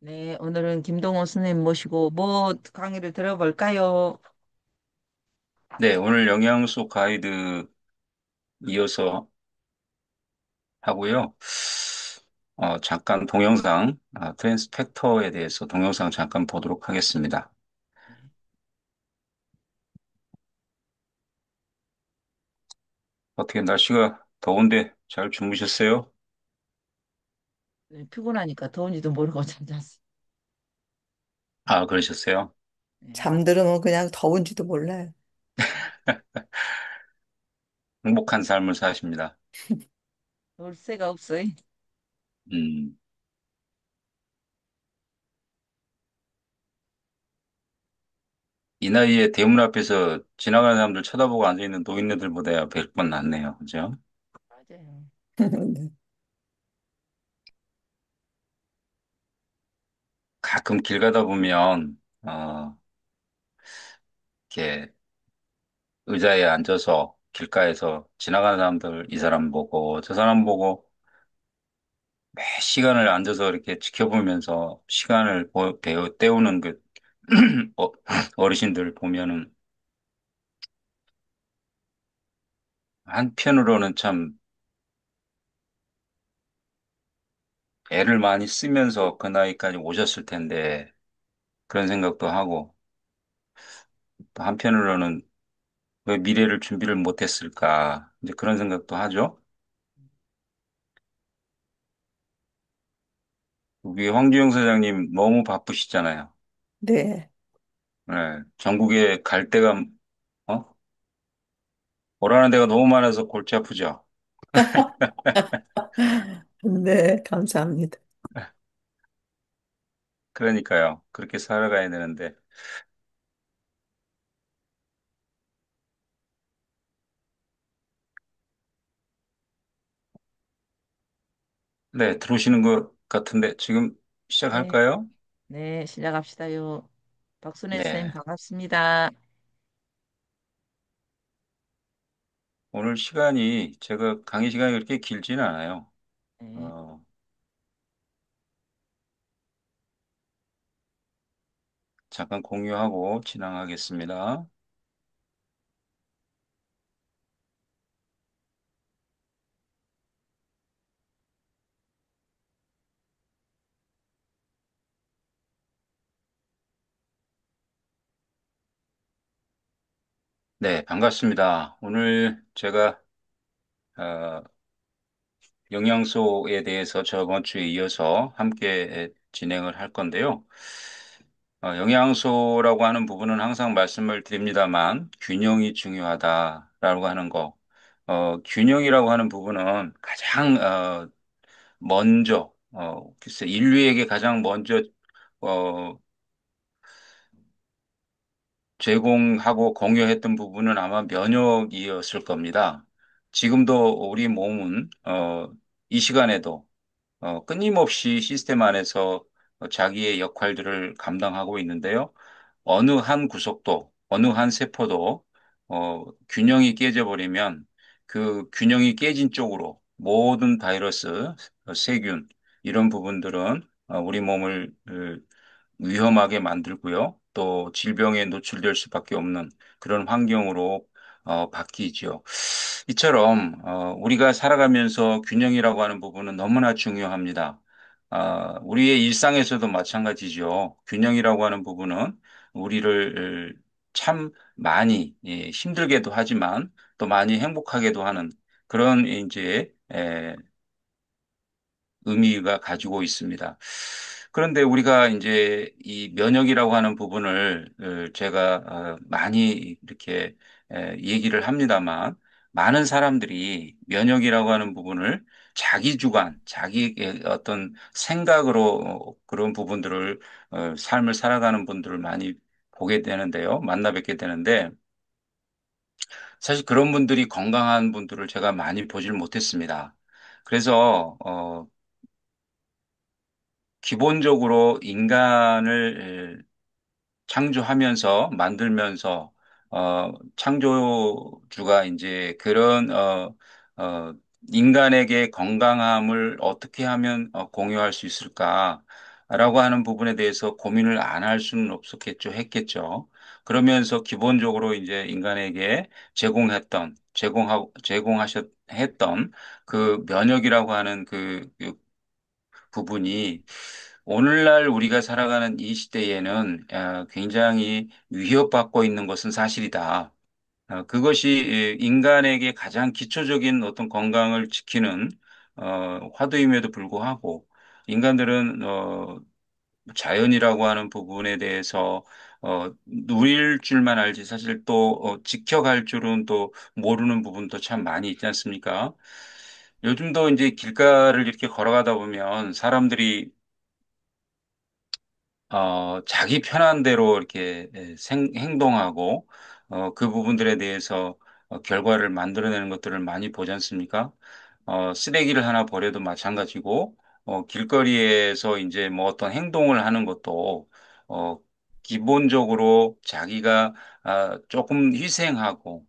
네, 오늘은 김동호 선생님 모시고 뭐 강의를 들어볼까요? 네, 오늘 영양소 가이드 이어서 하고요. 잠깐 동영상, 트랜스펙터에 대해서 동영상 잠깐 보도록 하겠습니다. 어떻게 날씨가 더운데 잘 주무셨어요? 네, 피곤하니까 더운지도 모르고 잠잤어요. 아, 그러셨어요? 네, 잠들으면 그냥 더운지도 몰라요. 행복한 삶을 사십니다. 볼 새가 없어요. 음, 이 나이에 대문 앞에서 지나가는 사람들 쳐다보고 앉아있는 노인네들보다 100번 낫네요. 그죠? 맞아요. 네. 가끔 길 가다 보면, 이렇게 의자에 앉아서 길가에서 지나가는 사람들 이 사람 보고 저 사람 보고 매 시간을 앉아서 이렇게 지켜보면서 시간을 때우는 그 어, 어르신들 보면은 한편으로는 참 애를 많이 쓰면서 그 나이까지 오셨을 텐데 그런 생각도 하고 또 한편으로는 왜 미래를 준비를 못했을까 이제 그런 생각도 하죠. 우리 황주영 사장님 너무 바쁘시잖아요. 네. 네, 전국에 갈 데가 어? 오라는 데가 너무 많아서 골치 아프죠. 네, 감사합니다. 그러니까요. 그렇게 살아가야 되는데. 네, 들어오시는 것 같은데 지금 네, 시작할까요? 네, 시작합시다요. 박순애 선생님 네. 반갑습니다. 오늘 시간이 제가 강의 시간이 그렇게 길지는 않아요. 네, 어, 잠깐 공유하고 진행하겠습니다. 네, 반갑습니다. 오늘 제가 어, 영양소에 대해서 저번 주에 이어서 함께 진행을 할 건데요. 영양소라고 하는 부분은 항상 말씀을 드립니다만 균형이 중요하다라고 하는 거. 균형이라고 하는 부분은 가장 먼저 글쎄 인류에게 가장 먼저 어, 제공하고 공유했던 부분은 아마 면역이었을 겁니다. 지금도 우리 몸은 이 시간에도 끊임없이 시스템 안에서 자기의 역할들을 감당하고 있는데요. 어느 한 구석도, 어느 한 세포도 균형이 깨져버리면 그 균형이 깨진 쪽으로 모든 바이러스, 세균, 이런 부분들은 우리 몸을 위험하게 만들고요. 또 질병에 노출될 수밖에 없는 그런 환경으로 바뀌죠. 이처럼 우리가 살아가면서 균형이라고 하는 부분은 너무나 중요합니다. 우리의 일상에서도 마찬가지죠. 균형이라고 하는 부분은 우리를 참 많이 힘들게도 하지만 또 많이 행복하게도 하는 그런 이제 의미가 가지고 있습니다. 그런데 우리가 이제 이 면역이라고 하는 부분을 제가 많이 이렇게 얘기를 합니다만 많은 사람들이 면역이라고 하는 부분을 자기 주관, 자기 어떤 생각으로 그런 부분들을 삶을 살아가는 분들을 많이 보게 되는데요. 만나 뵙게 되는데 사실 그런 분들이 건강한 분들을 제가 많이 보질 못했습니다. 그래서 기본적으로 인간을 창조하면서 만들면서 창조주가 이제 그런 인간에게 건강함을 어떻게 하면 공유할 수 있을까? 라고 하는 부분에 대해서 고민을 안 할 수는 없었겠죠, 했겠죠. 그러면서 기본적으로 이제 인간에게 했던 그 면역이라고 하는 그 부분이 오늘날 우리가 살아가는 이 시대에는 굉장히 위협받고 있는 것은 사실이다. 그것이 인간에게 가장 기초적인 어떤 건강을 지키는 화두임에도 불구하고 인간들은 자연이라고 하는 부분에 대해서 누릴 줄만 알지 사실 또 지켜갈 줄은 또 모르는 부분도 참 많이 있지 않습니까? 요즘도 이제 길가를 이렇게 걸어가다 보면 사람들이 자기 편한 대로 이렇게 행동하고, 그 부분들에 대해서 결과를 만들어내는 것들을 많이 보지 않습니까? 쓰레기를 하나 버려도 마찬가지고, 길거리에서 이제 뭐 어떤 행동을 하는 것도, 어, 기본적으로 자기가 조금 희생하고,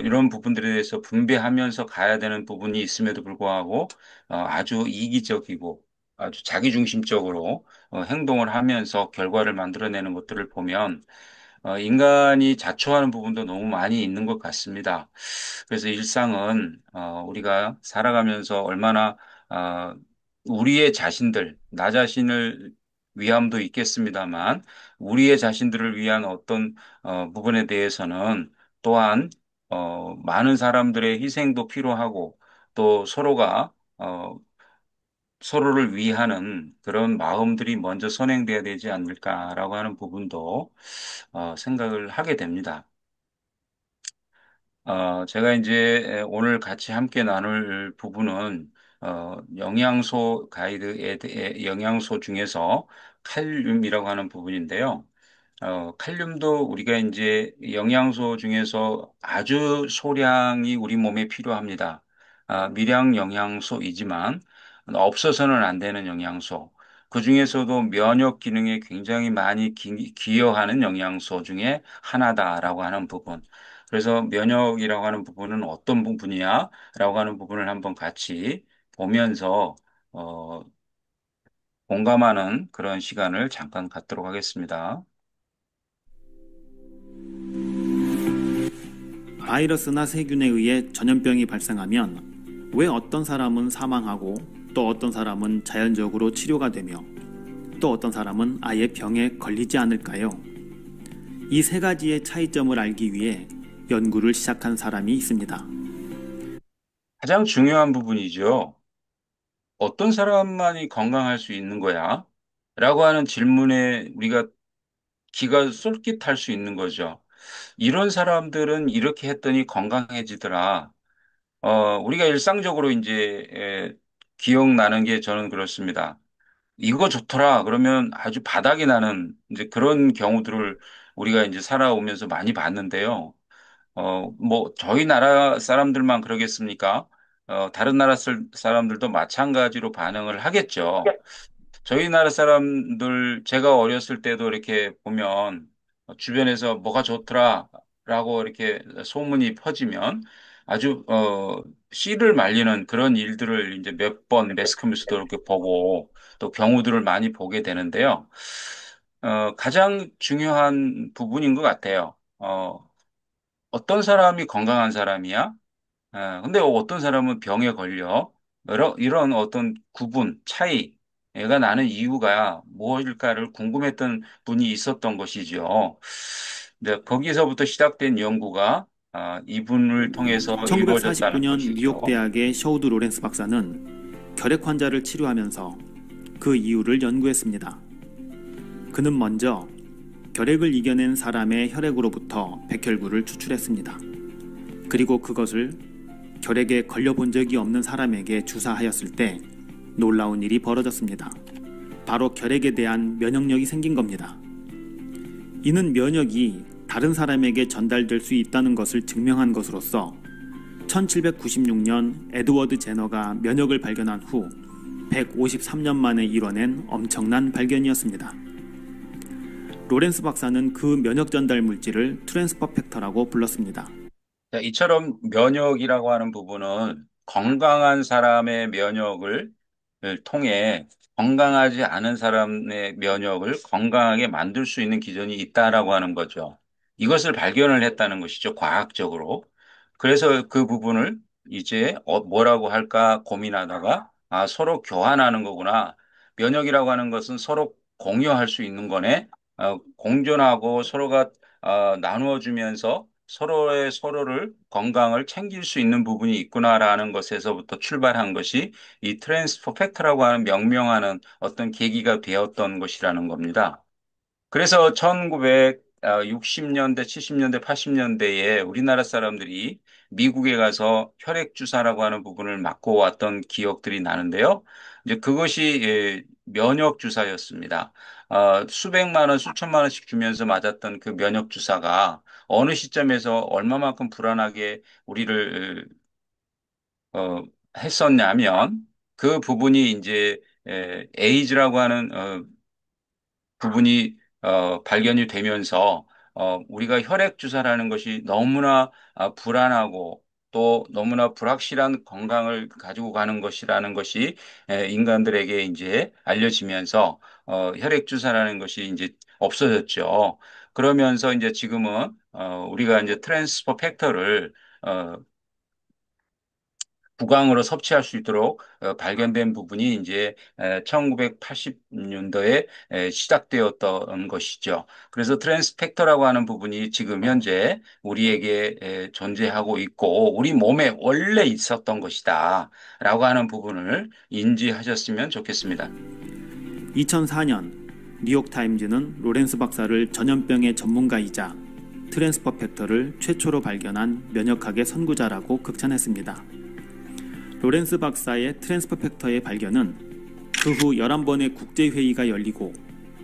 이런 부분들에 대해서 분배하면서 가야 되는 부분이 있음에도 불구하고, 아주 이기적이고, 아주 자기중심적으로 행동을 하면서 결과를 만들어내는 것들을 보면 인간이 자초하는 부분도 너무 많이 있는 것 같습니다. 그래서 일상은 우리가 살아가면서 얼마나 어, 우리의 자신들, 나 자신을 위함도 있겠습니다만 우리의 자신들을 위한 어떤 부분에 대해서는 또한 많은 사람들의 희생도 필요하고 또 서로를 위하는 그런 마음들이 먼저 선행돼야 되지 않을까라고 하는 부분도 생각을 하게 됩니다. 제가 이제 오늘 같이 함께 나눌 부분은 영양소 가이드에 대해 영양소 중에서 칼륨이라고 하는 부분인데요. 칼륨도 우리가 이제 영양소 중에서 아주 소량이 우리 몸에 필요합니다. 미량 영양소이지만 없어서는 안 되는 영양소. 그 중에서도 면역 기능에 굉장히 많이 기여하는 영양소 중에 하나다라고 하는 부분. 그래서 면역이라고 하는 부분은 어떤 부분이야? 라고 하는 부분을 한번 같이 보면서 어, 공감하는 그런 시간을 잠깐 갖도록 하겠습니다. 바이러스나 세균에 의해 전염병이 발생하면 왜 어떤 사람은 사망하고 또 어떤 사람은 자연적으로 치료가 되며 또 어떤 사람은 아예 병에 걸리지 않을까요? 이 세 가지의 차이점을 알기 위해 연구를 시작한 사람이 있습니다. 가장 중요한 부분이죠. 어떤 사람만이 건강할 수 있는 거야? 라고 하는 질문에 우리가 기가 쏠깃할 수 있는 거죠. 이런 사람들은 이렇게 했더니 건강해지더라. 우리가 일상적으로 이제 기억나는 게 저는 그렇습니다. 이거 좋더라. 그러면 아주 바닥이 나는 이제 그런 경우들을 우리가 이제 살아오면서 많이 봤는데요. 뭐 저희 나라 사람들만 그러겠습니까? 다른 나라 사람들도 마찬가지로 반응을 하겠죠. 저희 나라 사람들, 제가 어렸을 때도 이렇게 보면 주변에서 뭐가 좋더라라고 이렇게 소문이 퍼지면 아주, 씨를 말리는 그런 일들을 이제 몇 번 매스컴에서도 이렇게 보고 또 경우들을 많이 보게 되는데요. 가장 중요한 부분인 것 같아요. 어떤 사람이 건강한 사람이야? 근데 어떤 사람은 병에 걸려. 이런 어떤 차이가 나는 이유가 무엇일까를 궁금했던 분이 있었던 것이죠. 네, 거기서부터 시작된 연구가 이분을 통해서 이루어졌다는 1949년 뉴욕 것이죠. 대학의 셔우드 로렌스 박사는 결핵 환자를 치료하면서 그 이유를 연구했습니다. 그는 먼저 결핵을 이겨낸 사람의 혈액으로부터 백혈구를 추출했습니다. 그리고 그것을 결핵에 걸려본 적이 없는 사람에게 주사하였을 때 놀라운 일이 벌어졌습니다. 바로 결핵에 대한 면역력이 생긴 겁니다. 이는 면역이 다른 사람에게 전달될 수 있다는 것을 증명한 것으로서 1796년 에드워드 제너가 면역을 발견한 후 153년 만에 이뤄낸 엄청난 발견이었습니다. 로렌스 박사는 그 면역 전달 물질을 트랜스퍼 팩터라고 불렀습니다. 자, 이처럼 면역이라고 하는 부분은 건강한 사람의 면역을 통해 건강하지 않은 사람의 면역을 건강하게 만들 수 있는 기전이 있다라고 하는 거죠. 이것을 발견을 했다는 것이죠, 과학적으로. 그래서 그 부분을 이제 뭐라고 할까 고민하다가 서로 교환하는 거구나. 면역이라고 하는 것은 서로 공유할 수 있는 거네. 공존하고 서로가 나누어 주면서 서로를 건강을 챙길 수 있는 부분이 있구나라는 것에서부터 출발한 것이 이 트랜스퍼 팩터라고 하는 명명하는 어떤 계기가 되었던 것이라는 겁니다. 그래서 1960년대, 70년대, 80년대에 우리나라 사람들이 미국에 가서 혈액 주사라고 하는 부분을 맞고 왔던 기억들이 나는데요. 이제 그것이 면역 주사였습니다. 수백만 원, 수천만 원씩 주면서 맞았던 그 면역 주사가 어느 시점에서 얼마만큼 불안하게 우리를 했었냐면 그 부분이 이제 에이즈라고 하는 부분이 발견이 되면서 우리가 혈액 주사라는 것이 너무나 불안하고 또 너무나 불확실한 건강을 가지고 가는 것이라는 것이 인간들에게 이제 알려지면서 혈액 주사라는 것이 이제 없어졌죠. 그러면서 이제 지금은 우리가 이제 트랜스퍼 팩터를 구강으로 섭취할 수 있도록 발견된 부분이 이제 1980년도에 시작되었던 것이죠. 그래서 트랜스펙터라고 하는 부분이 지금 현재 우리에게 존재하고 있고 우리 몸에 원래 있었던 것이다. 라고 하는 부분을 인지하셨으면 좋겠습니다. 2004년 뉴욕타임즈는 로렌스 박사를 전염병의 전문가이자 트랜스퍼 팩터를 최초로 발견한 면역학의 선구자라고 극찬했습니다. 로렌스 박사의 트랜스퍼 팩터의 발견은 그 후 11번의 국제회의가 열리고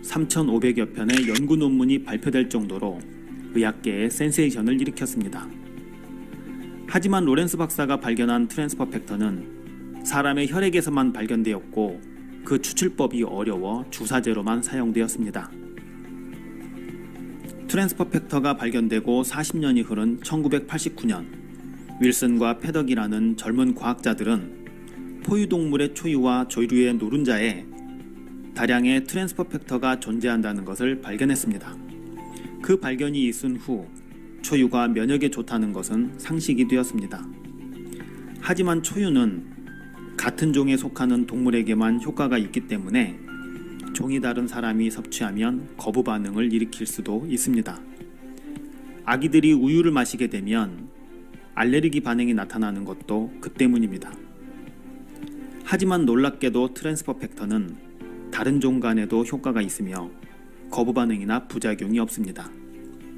3,500여 편의 연구 논문이 발표될 정도로 의학계에 센세이션을 일으켰습니다. 하지만 로렌스 박사가 발견한 트랜스퍼 팩터는 사람의 혈액에서만 발견되었고 그 추출법이 어려워 주사제로만 사용되었습니다. 트랜스퍼 팩터가 발견되고 40년이 흐른 1989년 윌슨과 패덕이라는 젊은 과학자들은 포유동물의 초유와 조류의 노른자에 다량의 트랜스퍼 팩터가 존재한다는 것을 발견했습니다. 그 발견이 있은 후 초유가 면역에 좋다는 것은 상식이 되었습니다. 하지만 초유는 같은 종에 속하는 동물에게만 효과가 있기 때문에 종이 다른 사람이 섭취하면 거부 반응을 일으킬 수도 있습니다. 아기들이 우유를 마시게 되면 알레르기 반응이 나타나는 것도 그 때문입니다. 하지만 놀랍게도 트랜스퍼 팩터는 다른 종 간에도 효과가 있으며 거부 반응이나 부작용이 없습니다.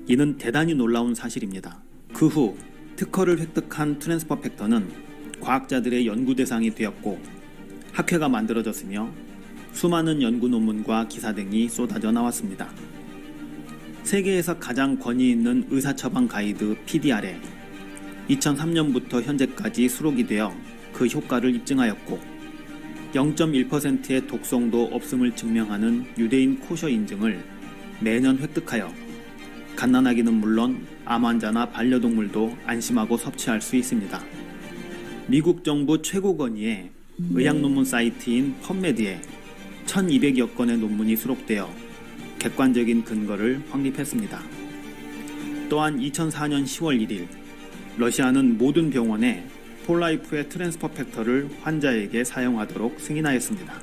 이는 대단히 놀라운 사실입니다. 그 후 특허를 획득한 트랜스퍼 팩터는 과학자들의 연구 대상이 되었고 학회가 만들어졌으며 수많은 연구 논문과 기사 등이 쏟아져 나왔습니다. 세계에서 가장 권위 있는 의사처방 가이드 PDR에 2003년부터 현재까지 수록이 되어 그 효과를 입증하였고 0.1%의 독성도 없음을 증명하는 유대인 코셔 인증을 매년 획득하여 갓난아기는 물론 암 환자나 반려동물도 안심하고 섭취할 수 있습니다. 미국 정부 최고 권위의 의학 논문 사이트인 펀메드에 1200여 건의 논문이 수록되어 객관적인 근거를 확립했습니다. 또한 2004년 10월 1일 러시아는 모든 병원에 폴라이프의 트랜스퍼 팩터를 환자에게 사용하도록 승인하였습니다.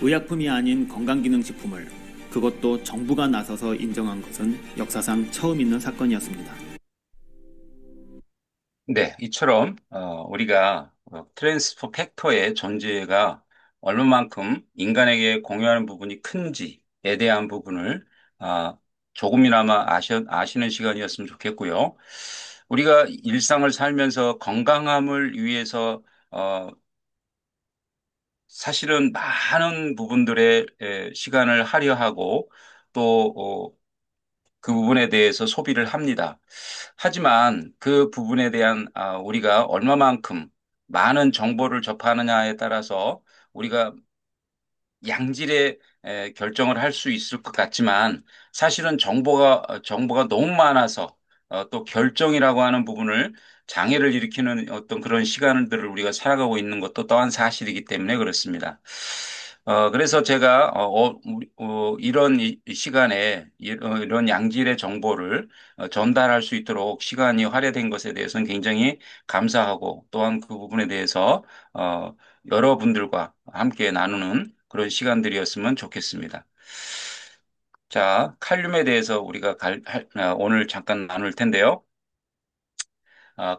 의약품이 아닌 건강기능식품을 그것도 정부가 나서서 인정한 것은 역사상 처음 있는 사건이었습니다. 네, 이처럼 우리가 트랜스퍼 팩터의 존재가 얼마만큼 인간에게 공유하는 부분이 큰지에 대한 부분을 조금이나마 아시는 시간이었으면 좋겠고요. 우리가 일상을 살면서 건강함을 위해서 사실은 많은 부분들의 시간을 할애하고 또 그 부분에 대해서 소비를 합니다. 하지만 그 부분에 대한 우리가 얼마만큼 많은 정보를 접하느냐에 따라서 우리가 양질의 결정을 할 수 있을 것 같지만 사실은 정보가 너무 많아서 또 결정이라고 하는 부분을 장애를 일으키는 어떤 그런 시간들을 우리가 살아가고 있는 것도 또한 사실이기 때문에 그렇습니다. 그래서 제가 이런 이 시간에 이런 양질의 정보를 전달할 수 있도록 시간이 할애된 것에 대해서는 굉장히 감사하고 또한 그 부분에 대해서 어, 여러분들과 함께 나누는 그런 시간들이었으면 좋겠습니다. 자, 칼륨에 대해서 우리가 오늘 잠깐 나눌 텐데요.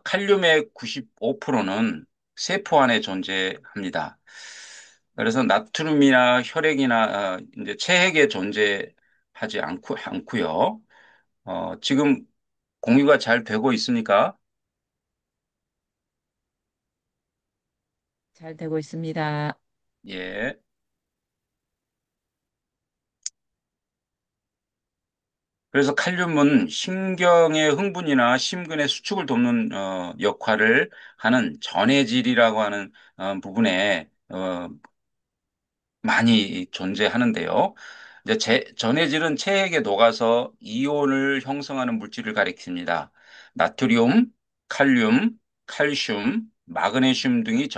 칼륨의 95%는 세포 안에 존재합니다. 그래서 나트륨이나 혈액이나 이제 체액에 존재하지 않고요. 지금 공유가 잘 되고 있습니까? 잘 되고 있습니다. 예. 그래서 칼륨은 신경의 흥분이나 심근의 수축을 돕는 역할을 하는 전해질이라고 하는 부분에 많이 존재하는데요. 이제 전해질은 체액에 녹아서 이온을 형성하는 물질을 가리킵니다. 나트륨, 칼륨, 칼슘, 마그네슘 등이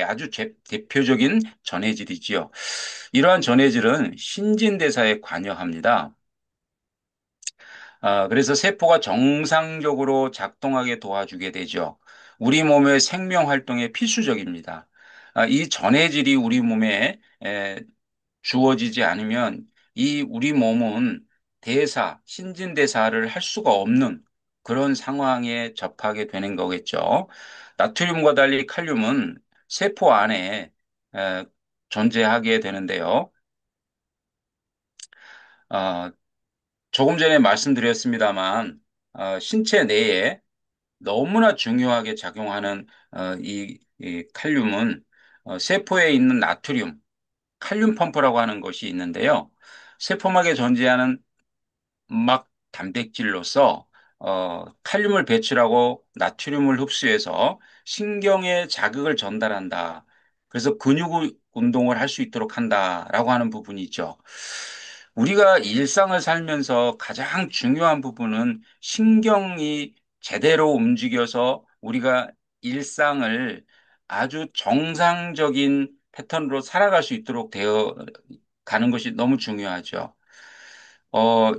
아주 대표적인 전해질이지요. 이러한 전해질은 신진대사에 관여합니다. 그래서 세포가 정상적으로 작동하게 도와주게 되죠. 우리 몸의 생명 활동에 필수적입니다. 이 전해질이 우리 몸에 주어지지 않으면 이 우리 몸은 신진대사를 할 수가 없는 그런 상황에 접하게 되는 거겠죠. 나트륨과 달리 칼륨은 세포 안에 에, 존재하게 되는데요. 어, 조금 전에 말씀드렸습니다만 신체 내에 너무나 중요하게 작용하는 이 칼륨은 세포에 있는 나트륨, 칼륨 펌프라고 하는 것이 있는데요. 세포막에 존재하는 막 단백질로서 칼륨을 배출하고 나트륨을 흡수해서 신경에 자극을 전달한다. 그래서 근육 운동을 할 수 있도록 한다라고 하는 부분이 있죠. 우리가 일상을 살면서 가장 중요한 부분은 신경이 제대로 움직여서 우리가 일상을 아주 정상적인 패턴으로 살아갈 수 있도록 되어 가는 것이 너무 중요하죠.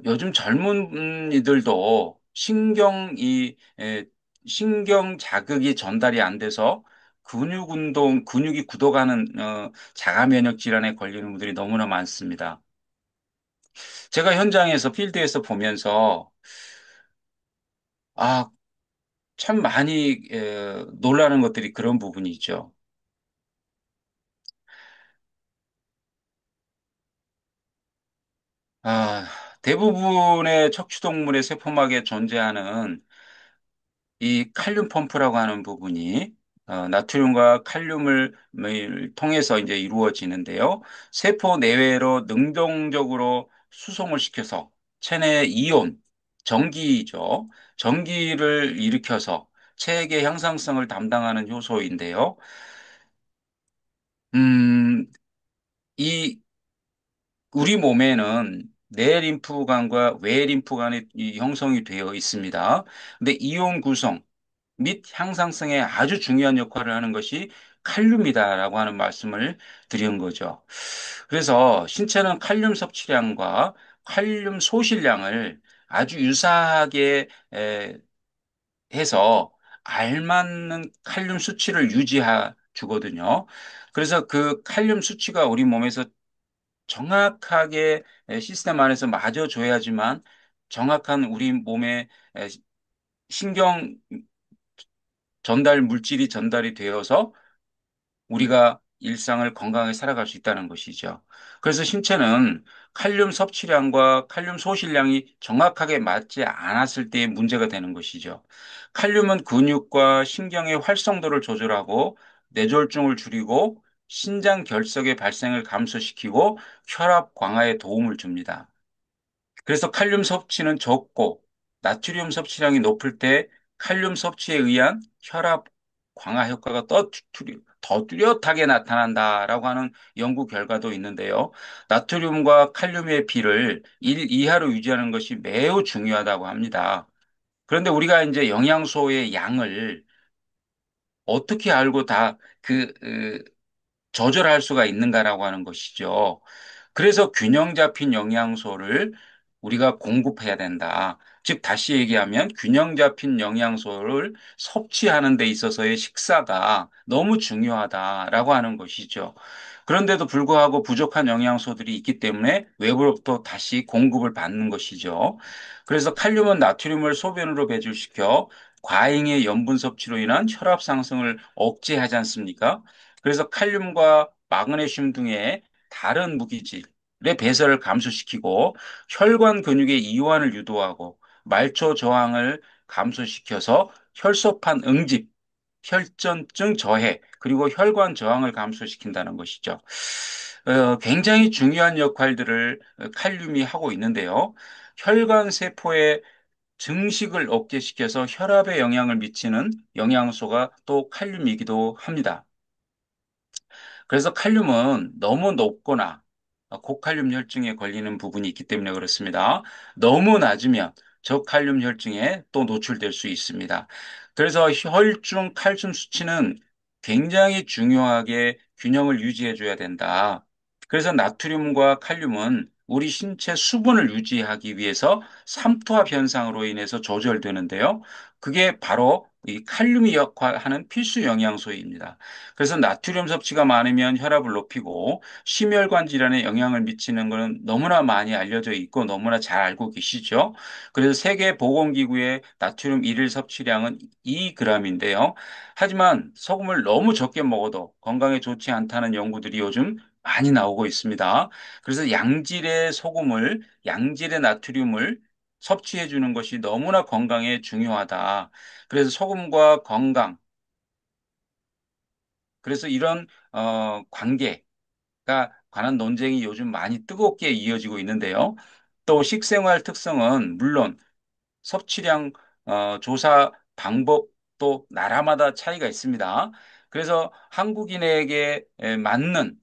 요즘 젊은 이들도 신경 자극이 전달이 안 돼서 근육이 굳어가는, 자가 면역 질환에 걸리는 분들이 너무나 많습니다. 제가 현장에서, 필드에서 보면서, 아, 참 많이, 놀라는 것들이 그런 부분이 있죠. 아, 대부분의 척추동물의 세포막에 존재하는 이 칼륨 펌프라고 하는 부분이 나트륨과 칼륨을 통해서 이제 이루어지는데요. 세포 내외로 능동적으로 수송을 시켜서 체내 이온, 전기죠. 전기를 일으켜서 체액의 향상성을 담당하는 효소인데요. 음, 이 우리 몸에는 내림프관과 외림프관이 형성이 되어 있습니다. 근데 이온 구성 및 향상성에 아주 중요한 역할을 하는 것이 칼륨이다라고 하는 말씀을 드린 거죠. 그래서 신체는 칼륨 섭취량과 칼륨 소실량을 아주 유사하게 해서 알맞는 칼륨 수치를 유지해 주거든요. 그래서 그 칼륨 수치가 우리 몸에서 정확하게 시스템 안에서 맞아줘야지만 정확한 우리 몸의 신경 전달 물질이 전달이 되어서 우리가 일상을 건강하게 살아갈 수 있다는 것이죠. 그래서 신체는 칼륨 섭취량과 칼륨 소실량이 정확하게 맞지 않았을 때 문제가 되는 것이죠. 칼륨은 근육과 신경의 활성도를 조절하고 뇌졸중을 줄이고 신장 결석의 발생을 감소시키고 혈압 강화에 도움을 줍니다. 그래서 칼륨 섭취는 적고 나트륨 섭취량이 높을 때 칼륨 섭취에 의한 혈압 강화 효과가 더 뚜렷하게 나타난다라고 하는 연구 결과도 있는데요. 나트륨과 칼륨의 비를 1 이하로 유지하는 것이 매우 중요하다고 합니다. 그런데 우리가 이제 영양소의 양을 어떻게 알고 다 조절할 수가 있는가라고 하는 것이죠. 그래서 균형 잡힌 영양소를 우리가 공급해야 된다. 즉, 다시 얘기하면 균형 잡힌 영양소를 섭취하는 데 있어서의 식사가 너무 중요하다라고 하는 것이죠. 그런데도 불구하고 부족한 영양소들이 있기 때문에 외부로부터 다시 공급을 받는 것이죠. 그래서 칼륨은 나트륨을 소변으로 배출시켜 과잉의 염분 섭취로 인한 혈압 상승을 억제하지 않습니까? 그래서 칼륨과 마그네슘 등의 다른 무기질의 배설을 감소시키고 혈관 근육의 이완을 유도하고 말초 저항을 감소시켜서 혈소판 응집, 혈전증 저해, 그리고 혈관 저항을 감소시킨다는 것이죠. 굉장히 중요한 역할들을 칼륨이 하고 있는데요. 혈관 세포의 증식을 억제시켜서 혈압에 영향을 미치는 영양소가 또 칼륨이기도 합니다. 그래서 칼륨은 너무 높거나 고칼륨 혈증에 걸리는 부분이 있기 때문에 그렇습니다. 너무 낮으면 저칼륨 혈증에 또 노출될 수 있습니다. 그래서 혈중 칼슘 수치는 굉장히 중요하게 균형을 유지해 줘야 된다. 그래서 나트륨과 칼륨은 우리 신체 수분을 유지하기 위해서 삼투압 현상으로 인해서 조절되는데요. 그게 바로 이 칼륨이 역할하는 필수 영양소입니다. 그래서 나트륨 섭취가 많으면 혈압을 높이고 심혈관 질환에 영향을 미치는 것은 너무나 많이 알려져 있고 너무나 잘 알고 계시죠. 그래서 세계보건기구의 나트륨 일일 섭취량은 2g인데요. 하지만 소금을 너무 적게 먹어도 건강에 좋지 않다는 연구들이 요즘 많이 나오고 있습니다. 그래서 양질의 나트륨을 섭취해 주는 것이 너무나 건강에 중요하다. 그래서 소금과 건강, 그래서 이런 관계가 관한 논쟁이 요즘 많이 뜨겁게 이어지고 있는데요. 또 식생활 특성은 물론 섭취량 조사 방법도 나라마다 차이가 있습니다. 그래서 한국인에게 맞는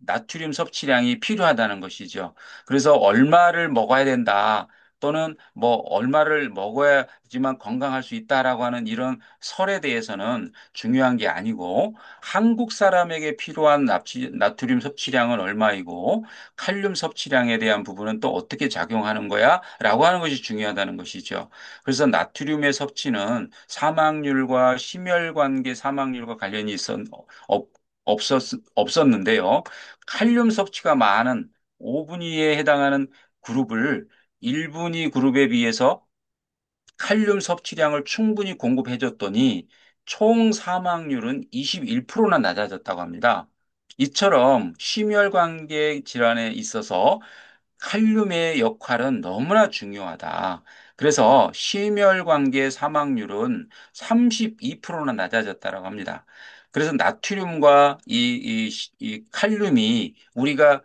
나트륨 섭취량이 필요하다는 것이죠. 그래서 얼마를 먹어야 된다. 또는 뭐 얼마를 먹어야지만 건강할 수 있다라고 하는 이런 설에 대해서는 중요한 게 아니고 한국 사람에게 필요한 나트륨 섭취량은 얼마이고 칼륨 섭취량에 대한 부분은 또 어떻게 작용하는 거야라고 하는 것이 중요하다는 것이죠. 그래서 나트륨의 섭취는 사망률과 심혈관계 사망률과 관련이 없, 없었는데요. 칼륨 섭취가 많은 5분위에 해당하는 그룹을 1분위 그룹에 비해서 칼륨 섭취량을 충분히 공급해줬더니 총 사망률은 21%나 낮아졌다고 합니다. 이처럼 심혈관계 질환에 있어서 칼륨의 역할은 너무나 중요하다. 그래서 심혈관계 사망률은 32%나 낮아졌다고 합니다. 그래서 나트륨과 이 칼륨이 우리가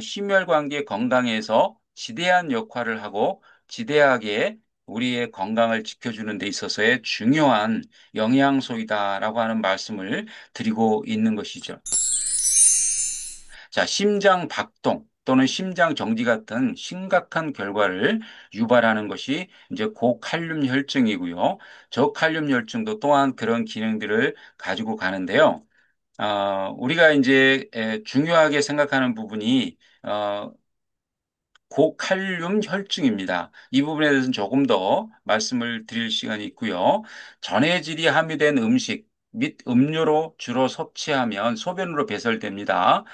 심혈관계 건강에서 지대한 역할을 하고 지대하게 우리의 건강을 지켜주는 데 있어서의 중요한 영양소이다라고 하는 말씀을 드리고 있는 것이죠. 자, 심장 박동 또는 심장 정지 같은 심각한 결과를 유발하는 것이 이제 고칼륨 혈증이고요. 저칼륨 혈증도 또한 그런 기능들을 가지고 가는데요. 우리가 이제 중요하게 생각하는 부분이 고칼륨 혈증입니다. 이 부분에 대해서는 조금 더 말씀을 드릴 시간이 있고요. 전해질이 함유된 음식 및 음료로 주로 섭취하면 소변으로 배설됩니다.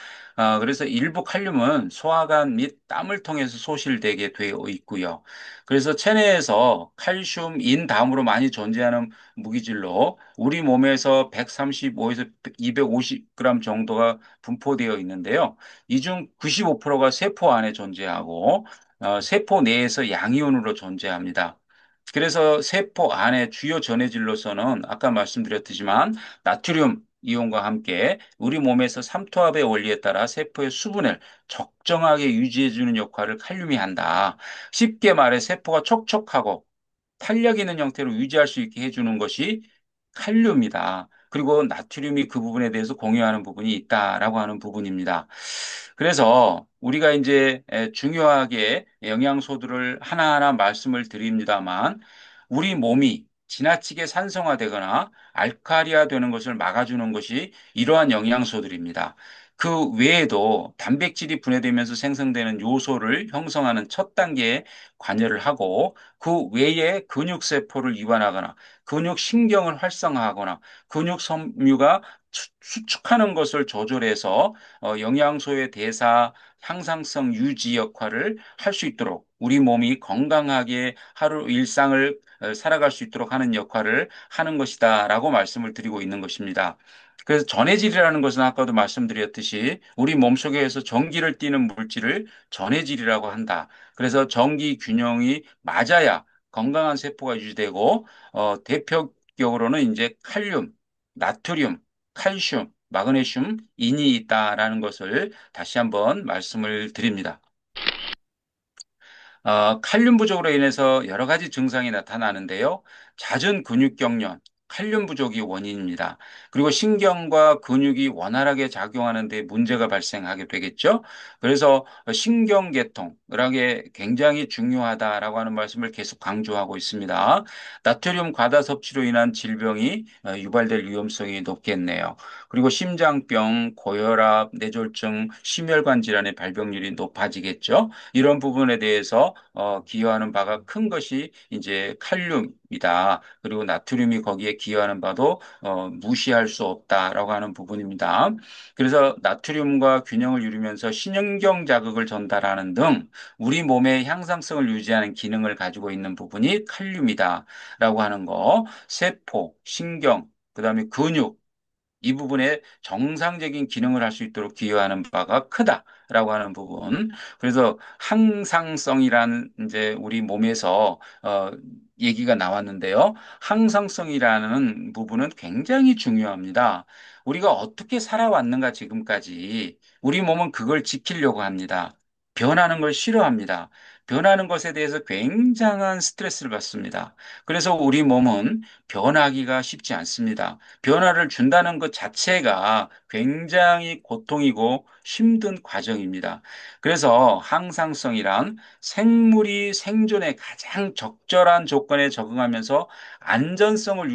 그래서 일부 칼륨은 소화관 및 땀을 통해서 소실되게 되어 있고요. 그래서 체내에서 칼슘인 다음으로 많이 존재하는 무기질로 우리 몸에서 135에서 250g 정도가 분포되어 있는데요. 이 중 95%가 세포 안에 존재하고 세포 내에서 양이온으로 존재합니다. 그래서 세포 안에 주요 전해질로서는 아까 말씀드렸지만 나트륨 이온과 함께 우리 몸에서 삼투압의 원리에 따라 세포의 수분을 적정하게 유지해주는 역할을 칼륨이 한다. 쉽게 말해 세포가 촉촉하고 탄력 있는 형태로 유지할 수 있게 해주는 것이 칼륨이다. 그리고 나트륨이 그 부분에 대해서 공유하는 부분이 있다라고 하는 부분입니다. 그래서 우리가 이제 중요하게 영양소들을 하나하나 말씀을 드립니다만 우리 몸이 지나치게 산성화되거나 알칼리화 되는 것을 막아주는 것이 이러한 영양소들입니다. 그 외에도 단백질이 분해되면서 생성되는 요소를 형성하는 첫 단계에 관여를 하고 그 외에 근육세포를 이완하거나 근육신경을 활성화하거나 근육 섬유가 수축하는 것을 조절해서 영양소의 대사, 향상성 유지 역할을 할 수 있도록 우리 몸이 건강하게 하루 일상을 살아갈 수 있도록 하는 역할을 하는 것이다라고 말씀을 드리고 있는 것입니다. 그래서 전해질이라는 것은 아까도 말씀드렸듯이 우리 몸속에서 전기를 띠는 물질을 전해질이라고 한다. 그래서 전기 균형이 맞아야 건강한 세포가 유지되고 대표적으로는 이제 칼륨, 나트륨, 칼슘, 마그네슘, 인이 있다라는 것을 다시 한번 말씀을 드립니다. 칼륨 부족으로 인해서 여러 가지 증상이 나타나는데요. 잦은 근육 경련, 칼륨 부족이 원인입니다. 그리고 신경과 근육이 원활하게 작용하는 데 문제가 발생하게 되겠죠. 그래서 신경계통을하게 굉장히 중요하다라고 하는 말씀을 계속 강조하고 있습니다. 나트륨 과다 섭취로 인한 질병이 유발될 위험성이 높겠네요. 그리고 심장병, 고혈압, 뇌졸중, 심혈관 질환의 발병률이 높아지겠죠. 이런 부분에 대해서 기여하는 바가 큰 것이 이제 칼륨이다. 그리고 나트륨이 거기에 기여하는 바도 무시할 수 없다라고 하는 부분입니다. 그래서 나트륨과 균형을 이루면서 신경경 자극을 전달하는 등 우리 몸의 향상성을 유지하는 기능을 가지고 있는 부분이 칼륨이다라고 하는 거. 세포, 신경, 그다음에 근육 이 부분에 정상적인 기능을 할 수 있도록 기여하는 바가 크다라고 하는 부분. 그래서 항상성이라는 이제 우리 몸에서 얘기가 나왔는데요. 항상성이라는 부분은 굉장히 중요합니다. 우리가 어떻게 살아왔는가 지금까지 우리 몸은 그걸 지키려고 합니다. 변하는 걸 싫어합니다. 변하는 것에 대해서 굉장한 스트레스를 받습니다. 그래서 우리 몸은 변하기가 쉽지 않습니다. 변화를 준다는 것 자체가 굉장히 고통이고 힘든 과정입니다. 그래서 항상성이란 생물이 생존에 가장 적절한 조건에 적응하면서 안정성을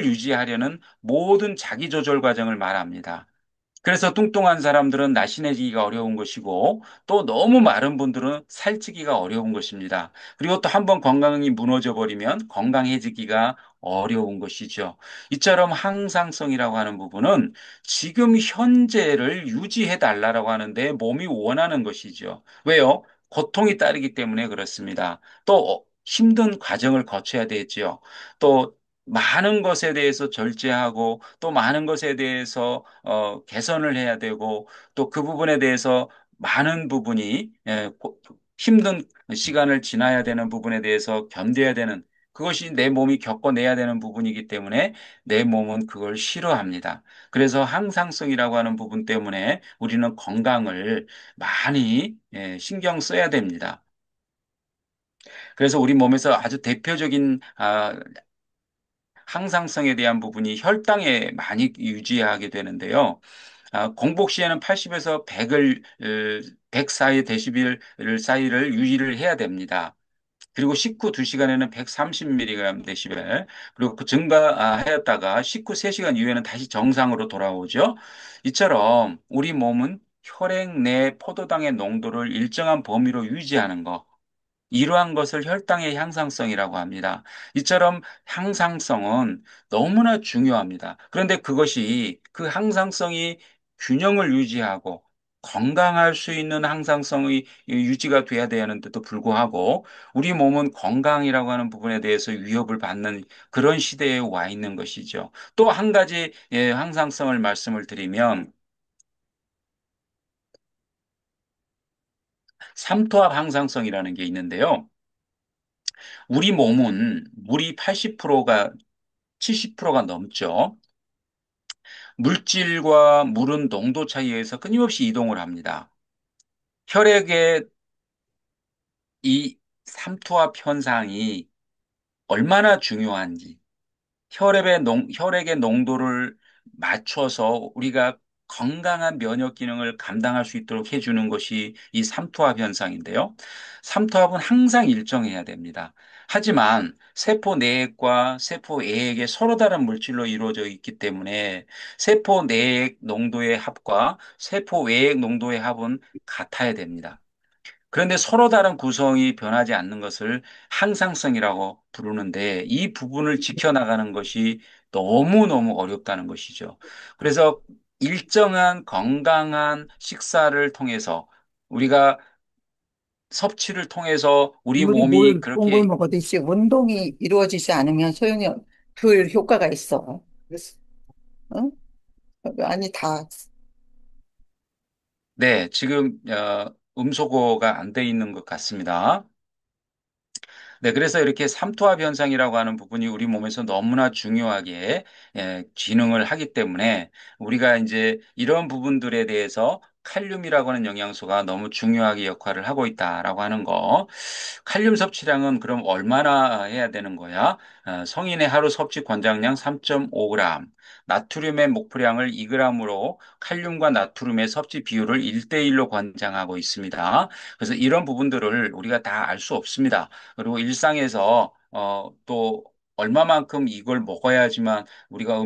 유지하려는 모든 자기조절 과정을 말합니다. 그래서 뚱뚱한 사람들은 날씬해지기가 어려운 것이고 또 너무 마른 분들은 살찌기가 어려운 것입니다. 그리고 또 한번 건강이 무너져 버리면 건강해지기가 어려운 것이죠. 이처럼 항상성이라고 하는 부분은 지금 현재를 유지해 달라고 하는데 몸이 원하는 것이죠. 왜요? 고통이 따르기 때문에 그렇습니다. 또 힘든 과정을 거쳐야 되지요. 또 많은 것에 대해서 절제하고 또 많은 것에 대해서 개선을 해야 되고 또 그 부분에 대해서 많은 부분이 힘든 시간을 지나야 되는 부분에 대해서 견뎌야 되는 그것이 내 몸이 겪어내야 되는 부분이기 때문에 내 몸은 그걸 싫어합니다. 그래서 항상성이라고 하는 부분 때문에 우리는 건강을 많이 신경 써야 됩니다. 그래서 우리 몸에서 아주 대표적인 항상성에 대한 부분이 혈당에 많이 유지하게 되는데요. 공복 시에는 80에서 100 사이 데시벨 사이를 유지를 해야 됩니다. 그리고 식후 2시간에는 130mg 데시벨, 그리고 그 증가하였다가 식후 3시간 이후에는 다시 정상으로 돌아오죠. 이처럼 우리 몸은 혈액 내 포도당의 농도를 일정한 범위로 유지하는 것, 이러한 것을 혈당의 향상성이라고 합니다. 이처럼 향상성은 너무나 중요합니다. 그런데 그것이 그 향상성이 균형을 유지하고 건강할 수 있는 항상성이 유지가 돼야 되는데도 불구하고 우리 몸은 건강이라고 하는 부분에 대해서 위협을 받는 그런 시대에 와 있는 것이죠. 또 한 가지 항상성을 말씀을 드리면 삼투압 항상성이라는 게 있는데요. 우리 몸은 물이 80%가 70%가 넘죠. 물질과 물은 농도 차이에 의해서 끊임없이 이동을 합니다. 혈액의 이 삼투압 현상이 얼마나 중요한지, 혈액의 농도를 맞춰서 우리가 건강한 면역 기능을 감당할 수 있도록 해주는 것이 이 삼투압 현상인데요. 삼투압은 항상 일정해야 됩니다. 하지만 세포 내액과 세포 외액에 서로 다른 물질로 이루어져 있기 때문에 세포 내액 농도의 합과 세포 외액 농도의 합은 같아야 됩니다. 그런데 서로 다른 구성이 변하지 않는 것을 항상성이라고 부르는데 이 부분을 지켜나가는 것이 너무너무 어렵다는 것이죠. 그래서 일정한 건강한 식사를 통해서 우리가 섭취를 통해서 우리 아무리 몸이 좋은 걸 그렇게 먹어도 지 운동이 이루어지지 않으면 소용이, 그 효과가 있어. 그래서, 응? 아니, 다, 네, 지금 음소거가 안 돼 있는 것 같습니다. 네, 그래서 이렇게 삼투압 현상이라고 하는 부분이 우리 몸에서 너무나 중요하게 기능을 하기 때문에 우리가 이제 이런 부분들에 대해서 칼륨이라고 하는 영양소가 너무 중요하게 역할을 하고 있다라고 하는 거. 칼륨 섭취량은 그럼 얼마나 해야 되는 거야? 성인의 하루 섭취 권장량 3.5g, 나트륨의 목표량을 2g으로 칼륨과 나트륨의 섭취 비율을 1대1로 권장하고 있습니다. 그래서 이런 부분들을 우리가 다 알 수 없습니다. 그리고 일상에서 또 얼마만큼 이걸 먹어야지만 우리가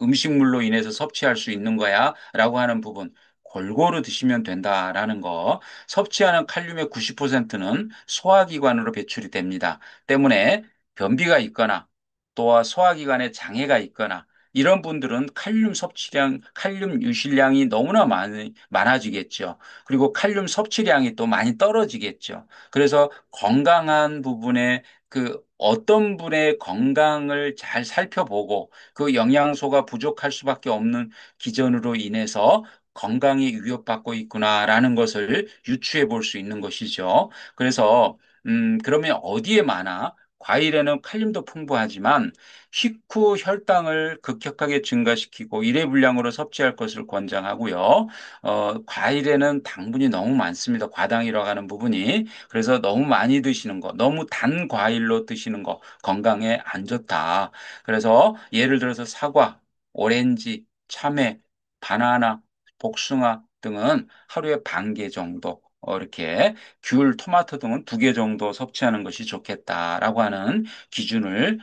음식물로 인해서 섭취할 수 있는 거야라고 하는 부분 골고루 드시면 된다라는 거. 섭취하는 칼륨의 90%는 소화기관으로 배출이 됩니다. 때문에 변비가 있거나 또한 소화기관에 장애가 있거나 이런 분들은 칼륨 섭취량, 칼륨 유실량이 너무나 많아지겠죠. 그리고 칼륨 섭취량이 또 많이 떨어지겠죠. 그래서 건강한 부분에 그 어떤 분의 건강을 잘 살펴보고 그 영양소가 부족할 수밖에 없는 기전으로 인해서 건강이 위협받고 있구나라는 것을 유추해 볼 수 있는 것이죠. 그래서 그러면 어디에 많아? 과일에는 칼륨도 풍부하지만 식후 혈당을 급격하게 증가시키고 일회분량으로 섭취할 것을 권장하고요. 과일에는 당분이 너무 많습니다. 과당이라고 하는 부분이. 그래서 너무 많이 드시는 거, 너무 단 과일로 드시는 거 건강에 안 좋다. 그래서 예를 들어서 사과, 오렌지, 참외, 바나나, 복숭아 등은 하루에 반 개 정도 이렇게 귤, 토마토 등은 2개 정도 섭취하는 것이 좋겠다라고 하는 기준을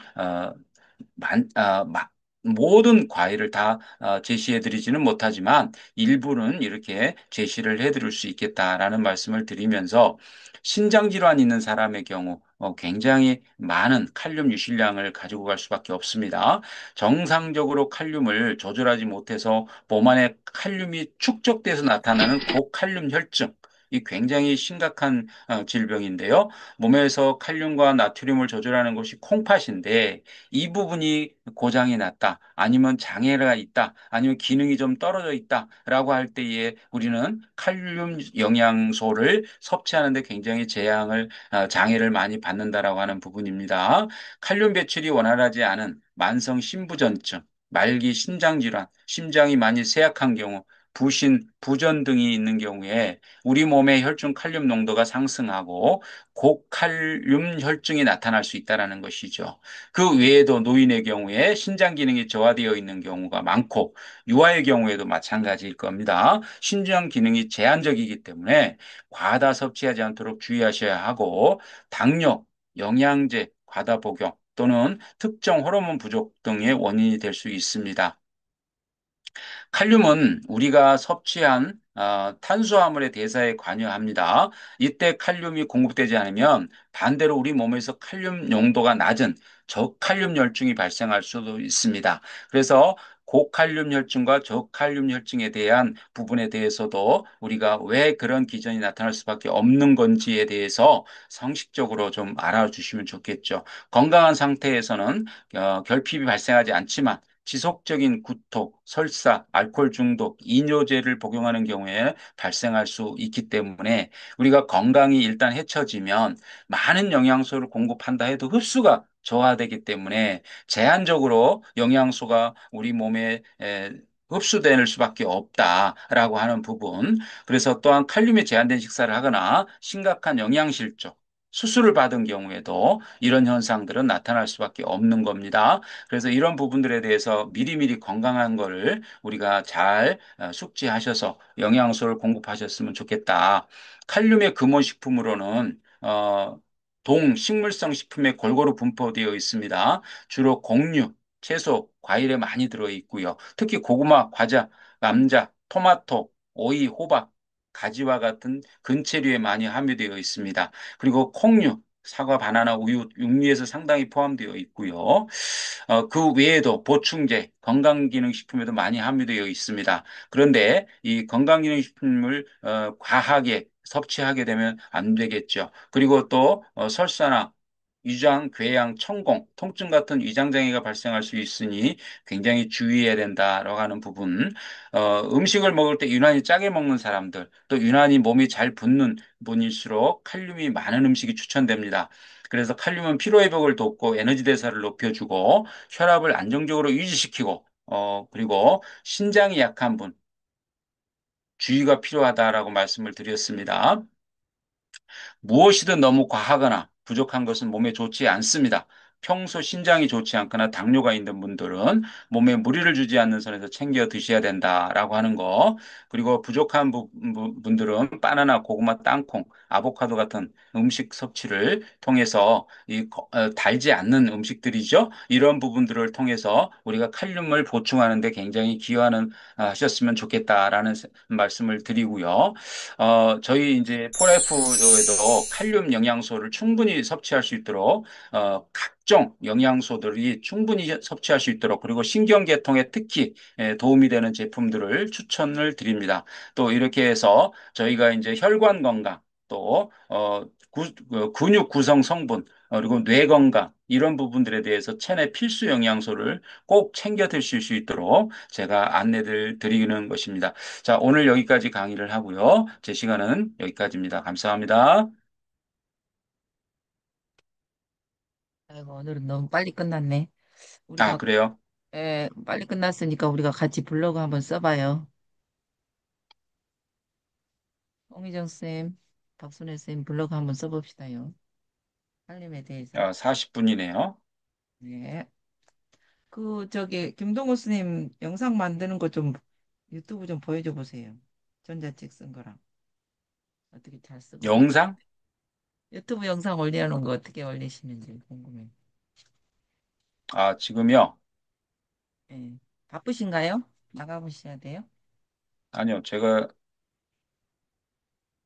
만, 아, 마- 모든 과일을 다 제시해 드리지는 못하지만 일부는 이렇게 제시를 해 드릴 수 있겠다라는 말씀을 드리면서 신장 질환 있는 사람의 경우 굉장히 많은 칼륨 유실량을 가지고 갈 수밖에 없습니다. 정상적으로 칼륨을 조절하지 못해서 몸 안에 칼륨이 축적돼서 나타나는 고칼륨 혈증. 이 굉장히 심각한 질병인데요. 몸에서 칼륨과 나트륨을 조절하는 것이 콩팥인데 이 부분이 고장이 났다, 아니면 장애가 있다, 아니면 기능이 좀 떨어져 있다라고 할 때에 우리는 칼륨 영양소를 섭취하는데 굉장히 장애를 많이 받는다라고 하는 부분입니다. 칼륨 배출이 원활하지 않은 만성 심부전증, 말기 신장 질환, 심장이 많이 쇠약한 경우, 부신, 부전 등이 있는 경우에 우리 몸의 혈중 칼륨 농도가 상승하고 고칼륨 혈증이 나타날 수 있다는 것이죠. 그 외에도 노인의 경우에 신장 기능이 저하되어 있는 경우가 많고 유아의 경우에도 마찬가지일 겁니다. 신장 기능이 제한적이기 때문에 과다 섭취하지 않도록 주의하셔야 하고 당뇨, 영양제, 과다 복용 또는 특정 호르몬 부족 등의 원인이 될 수 있습니다. 칼륨은 우리가 섭취한 탄수화물의 대사에 관여합니다. 이때 칼륨이 공급되지 않으면 반대로 우리 몸에서 칼륨 용도가 낮은 저칼륨 혈증이 발생할 수도 있습니다. 그래서 고칼륨 혈증과 저칼륨 혈증에 대한 부분에 대해서도 우리가 왜 그런 기전이 나타날 수밖에 없는 건지에 대해서 상식적으로 좀 알아주시면 좋겠죠. 건강한 상태에서는 결핍이 발생하지 않지만 지속적인 구토, 설사, 알코올 중독, 이뇨제를 복용하는 경우에 발생할 수 있기 때문에 우리가 건강이 일단 해쳐지면 많은 영양소를 공급한다 해도 흡수가 저하되기 때문에 제한적으로 영양소가 우리 몸에 흡수될 수밖에 없다라고 하는 부분. 그래서 또한 칼륨이 제한된 식사를 하거나 심각한 영양실조, 수술을 받은 경우에도 이런 현상들은 나타날 수밖에 없는 겁니다. 그래서 이런 부분들에 대해서 미리미리 건강한 거를 우리가 잘 숙지하셔서 영양소를 공급하셨으면 좋겠다. 칼륨의 근원식품으로는 동식물성 식품에 골고루 분포되어 있습니다. 주로 곡류, 채소, 과일에 많이 들어 있고요. 특히 고구마, 과자, 감자, 토마토, 오이, 호박, 가지와 같은 근체류에 많이 함유되어 있습니다. 그리고 콩류, 사과, 바나나, 우유, 육류에서 상당히 포함되어 있고요. 그 외에도 보충제, 건강기능식품에도 많이 함유되어 있습니다. 그런데 이 건강기능식품을 과하게 섭취하게 되면 안 되겠죠. 그리고 또 설사나 위장, 궤양, 천공, 통증 같은 위장장애가 발생할 수 있으니 굉장히 주의해야 된다라고 하는 부분. 음식을 먹을 때 유난히 짜게 먹는 사람들, 또 유난히 몸이 잘 붓는 분일수록 칼륨이 많은 음식이 추천됩니다. 그래서 칼륨은 피로회복을 돕고 에너지 대사를 높여주고 혈압을 안정적으로 유지시키고 그리고 신장이 약한 분, 주의가 필요하다라고 말씀을 드렸습니다. 무엇이든 너무 과하거나 부족한 것은 몸에 좋지 않습니다. 평소 신장이 좋지 않거나 당뇨가 있는 분들은 몸에 무리를 주지 않는 선에서 챙겨 드셔야 된다라고 하는 거. 그리고 부족한 분들은 바나나, 고구마, 땅콩, 아보카도 같은 음식 섭취를 통해서 달지 않는 음식들이죠. 이런 부분들을 통해서 우리가 칼륨을 보충하는 데 굉장히 기여하는 하셨으면 좋겠다라는 말씀을 드리고요. 저희 이제 폴라이프에도 칼륨 영양소를 충분히 섭취할 수 있도록 각종 영양소들이 충분히 섭취할 수 있도록 그리고 신경계통에 특히 도움이 되는 제품들을 추천을 드립니다. 또 이렇게 해서 저희가 이제 혈관 건강 또 근육 구성 성분 그리고 뇌 건강 이런 부분들에 대해서 체내 필수 영양소를 꼭 챙겨 드실 수 있도록 제가 안내를 드리는 것입니다. 자, 오늘 여기까지 강의를 하고요. 제 시간은 여기까지입니다. 감사합니다. 아이고, 오늘은 너무 빨리 끝났네. 아, 우리가, 그래요? 빨리 끝났으니까 우리가 같이 블로그 한번 써봐요. 홍희정 쌤, 박순애 쌤 블로그 한번 써봅시다요. 살림에 대해서. 40분이네요. 네. 김동호 스님 영상 만드는 거 좀 유튜브 좀 보여줘 보세요. 전자책 쓴 거랑 어떻게 잘 쓰고 있는지. 영상? 유튜브 영상 올려놓은 거 어떻게 올리시는지 궁금해요. 지금요? 예. 바쁘신가요? 나가보셔야 돼요? 아니요, 제가,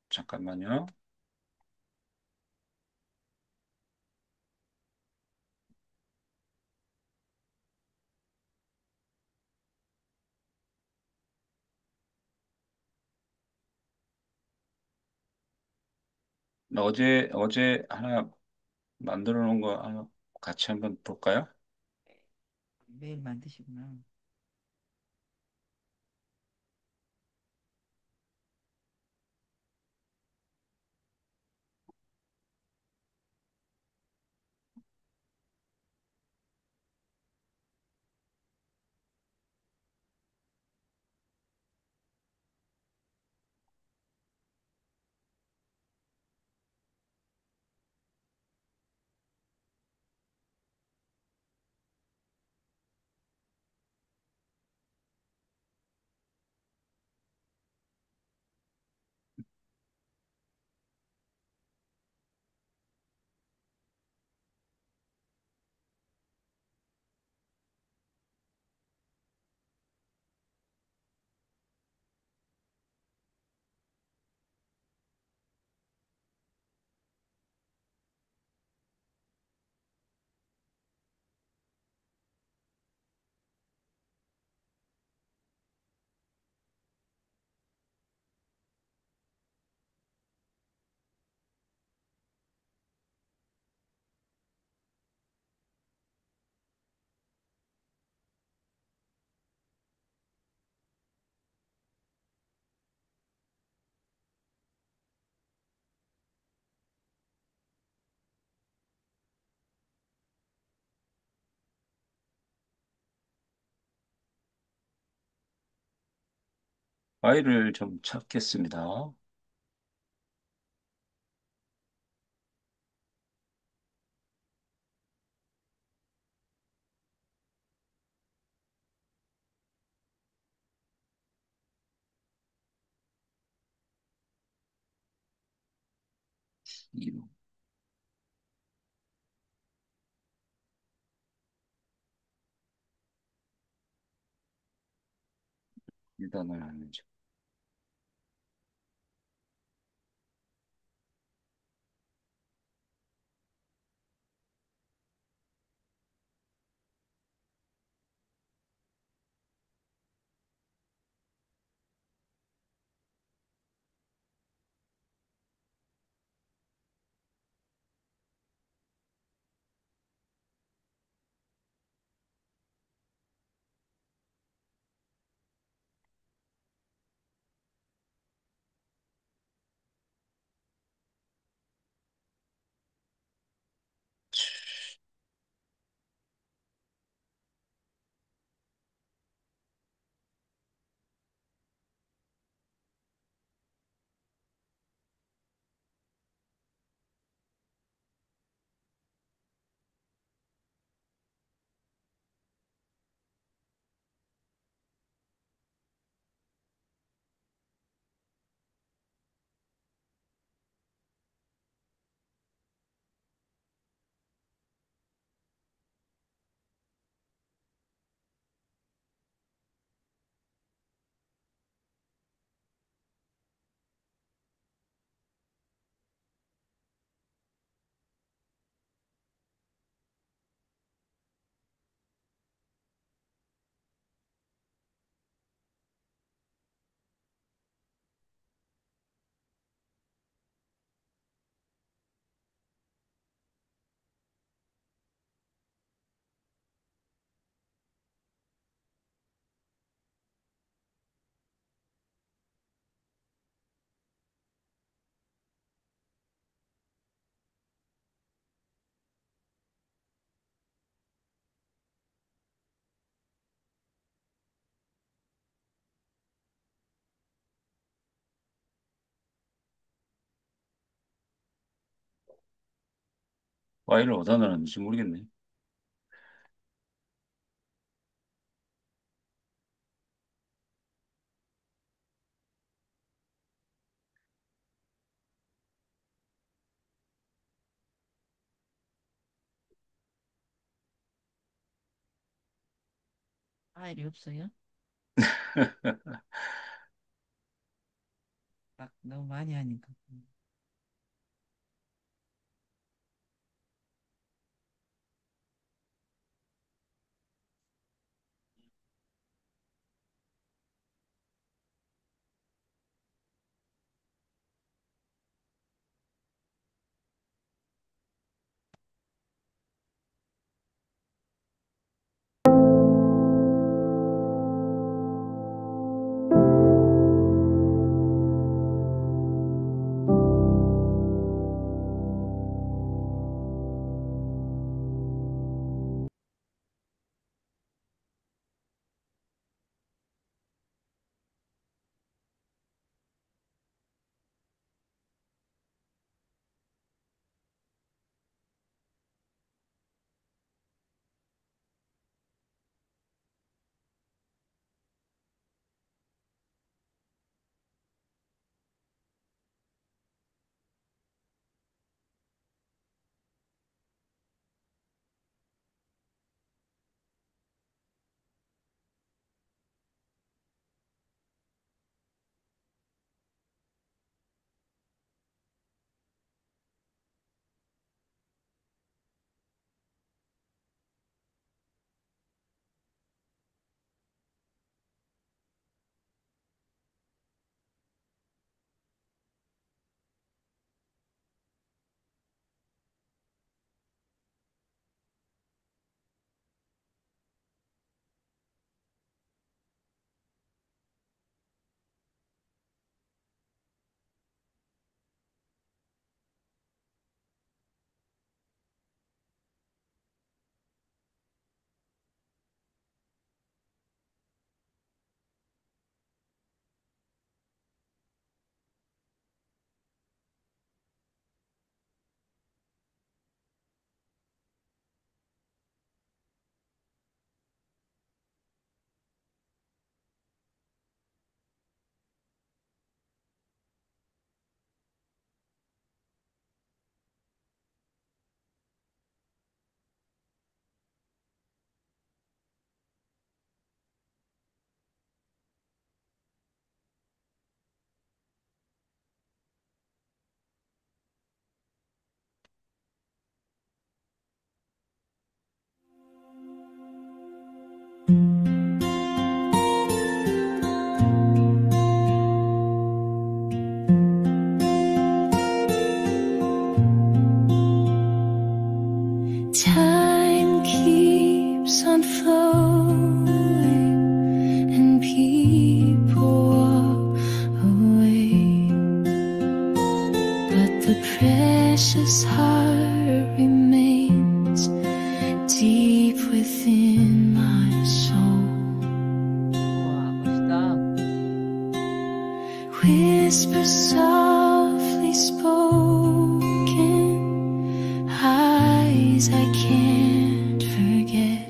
잠깐만요. 어제 하나 만들어 놓은 거 하나 같이 한번 볼까요? 매일 만드시구나. 파일을 좀 찾겠습니다. 일단은 아니죠. Y를 어디다 넣었는지 모르겠네. 파일이 없어요? 막 너무 많이 하니까. Whisper softly spoken, eyes I can't forget.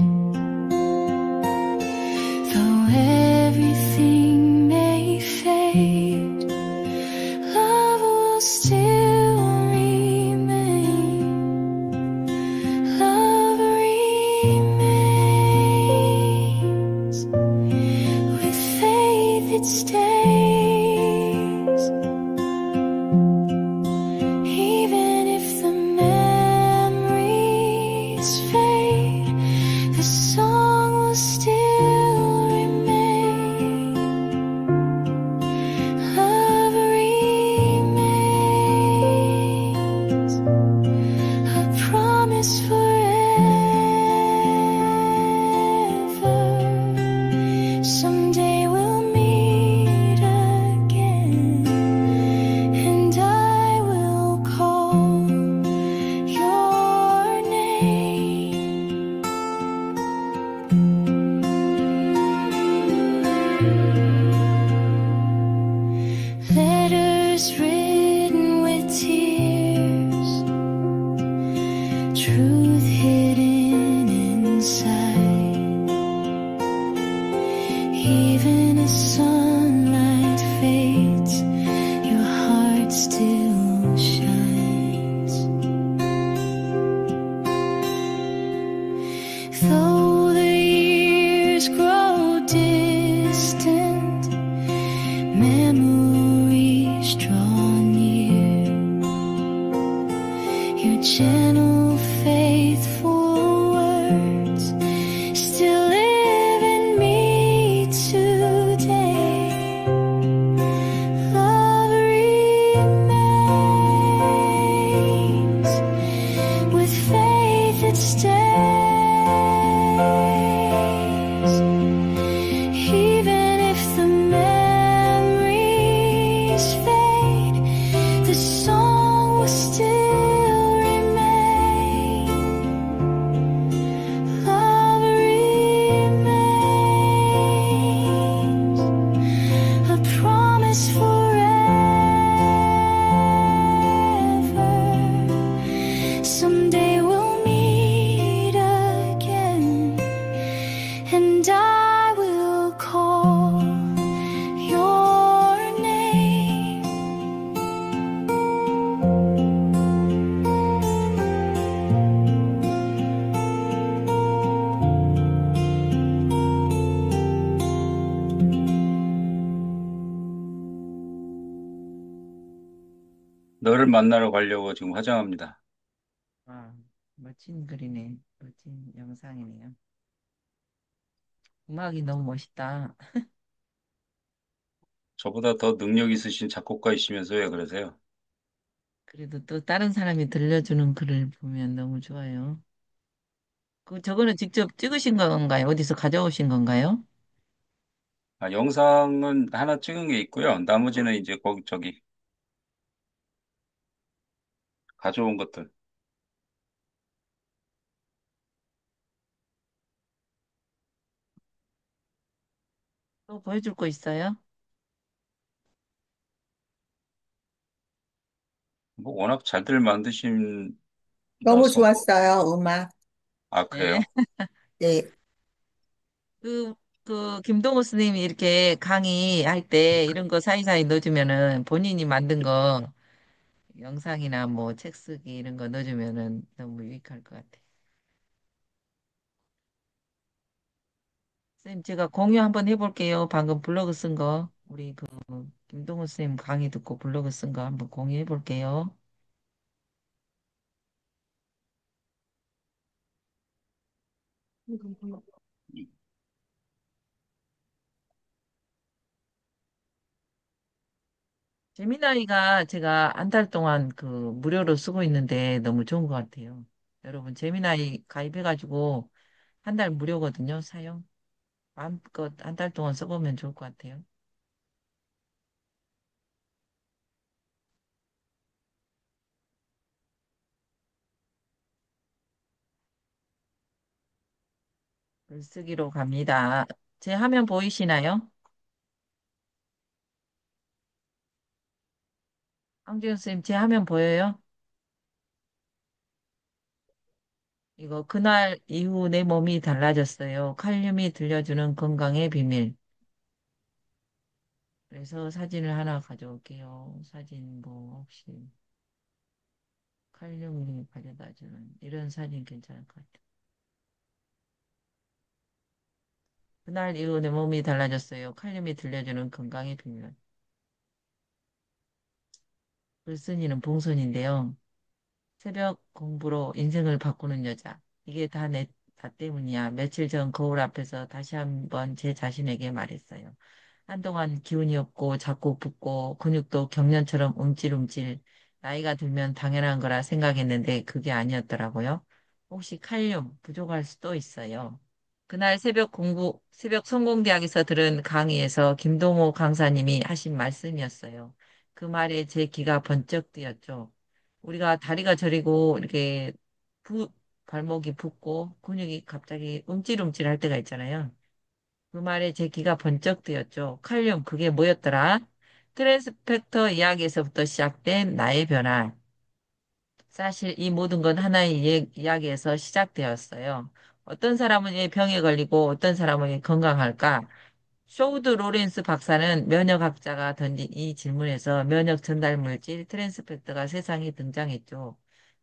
Though everything may fade, love will still remain. Love remains. With faith it stays. Even if the memories fade, the song will still remain. Love remains. A promise forever. Someday we'll meet again, and I will call your name. Letters written with tears, truth hidden inside. Even as sunlight fades, your heart still shines. Though the years grow distant, memories draw near. Your gentle, faithful words still live in me today. Love remains. With faith it stays. Even if the memories fade, the song will still remain. Love remains. A promise forever. Someday we'll meet again, and I will call your name. 너를 만나러 가려고 지금 화장합니다. 아, 멋진 글이네. 멋진 영상이네요. 음악이 너무 멋있다. 저보다 더 능력 있으신 작곡가이시면서 왜 그러세요? 그래도 또 다른 사람이 들려주는 글을 보면 너무 좋아요. 저거는 직접 찍으신 건가요? 어디서 가져오신 건가요? 아, 영상은 하나 찍은 게 있고요. 나머지는 이제 거기 저기 가져온 것들. 또 보여줄 거 있어요? 뭐 워낙 잘들 만드신 너무 라서. 좋았어요, 음악. 아, 네. 그래요? 네. 그, 김동호 스님이 이렇게 강의할 때 이런 거 사이사이 넣어주면은 본인이 만든 거 영상이나 뭐 책 쓰기 이런 거 넣어주면은 너무 유익할 것 같아. 선생님, 제가 공유 한번 해볼게요. 방금 블로그 쓴 거. 우리 김동호 선생님 강의 듣고 블로그 쓴 거 한번 공유해볼게요. 재미나이가 제가 한 달 동안 무료로 쓰고 있는데 너무 좋은 것 같아요. 여러분, 재미나이 가입해가지고 한 달 무료거든요, 사용. 마음껏 한 달 동안 써보면 좋을 것 같아요. 글쓰기로 갑니다. 제 화면 보이시나요? 황재영 선생님, 제 화면 보여요? 이거 그날 이후 내 몸이 달라졌어요. 칼륨이 들려주는 건강의 비밀. 그래서 사진을 하나 가져올게요. 사진 뭐 혹시 칼륨이 가져다주는 이런 사진 괜찮을 것 같아요. 그날 이후 내 몸이 달라졌어요. 칼륨이 들려주는 건강의 비밀. 글쓴이는 봉선인데요. 새벽 공부로 인생을 바꾸는 여자. 이게 다 때문이야. 며칠 전 거울 앞에서 다시 한번 제 자신에게 말했어요. 한동안 기운이 없고 자꾸 붓고 근육도 경련처럼 움찔움찔 나이가 들면 당연한 거라 생각했는데 그게 아니었더라고요. 혹시 칼륨 부족할 수도 있어요. 그날 새벽 성공대학에서 들은 강의에서 김동호 강사님이 하신 말씀이었어요. 그 말에 제 귀가 번쩍 뜨였죠. 우리가 다리가 저리고 이렇게 부, 발목이 붓고 근육이 갑자기 움찔움찔 할 때가 있잖아요. 그 말에 제 귀가 번쩍 뜨였죠. 칼륨, 그게 뭐였더라? 트랜스펙터 이야기에서부터 시작된 나의 변화. 사실 이 모든 건 하나의 이야기에서 시작되었어요. 어떤 사람은 이 병에 걸리고 어떤 사람은 이 건강할까? 쇼우드 로렌스 박사는 면역학자가 던진 이 질문에서 면역 전달 물질 트랜스펙터가 세상에 등장했죠.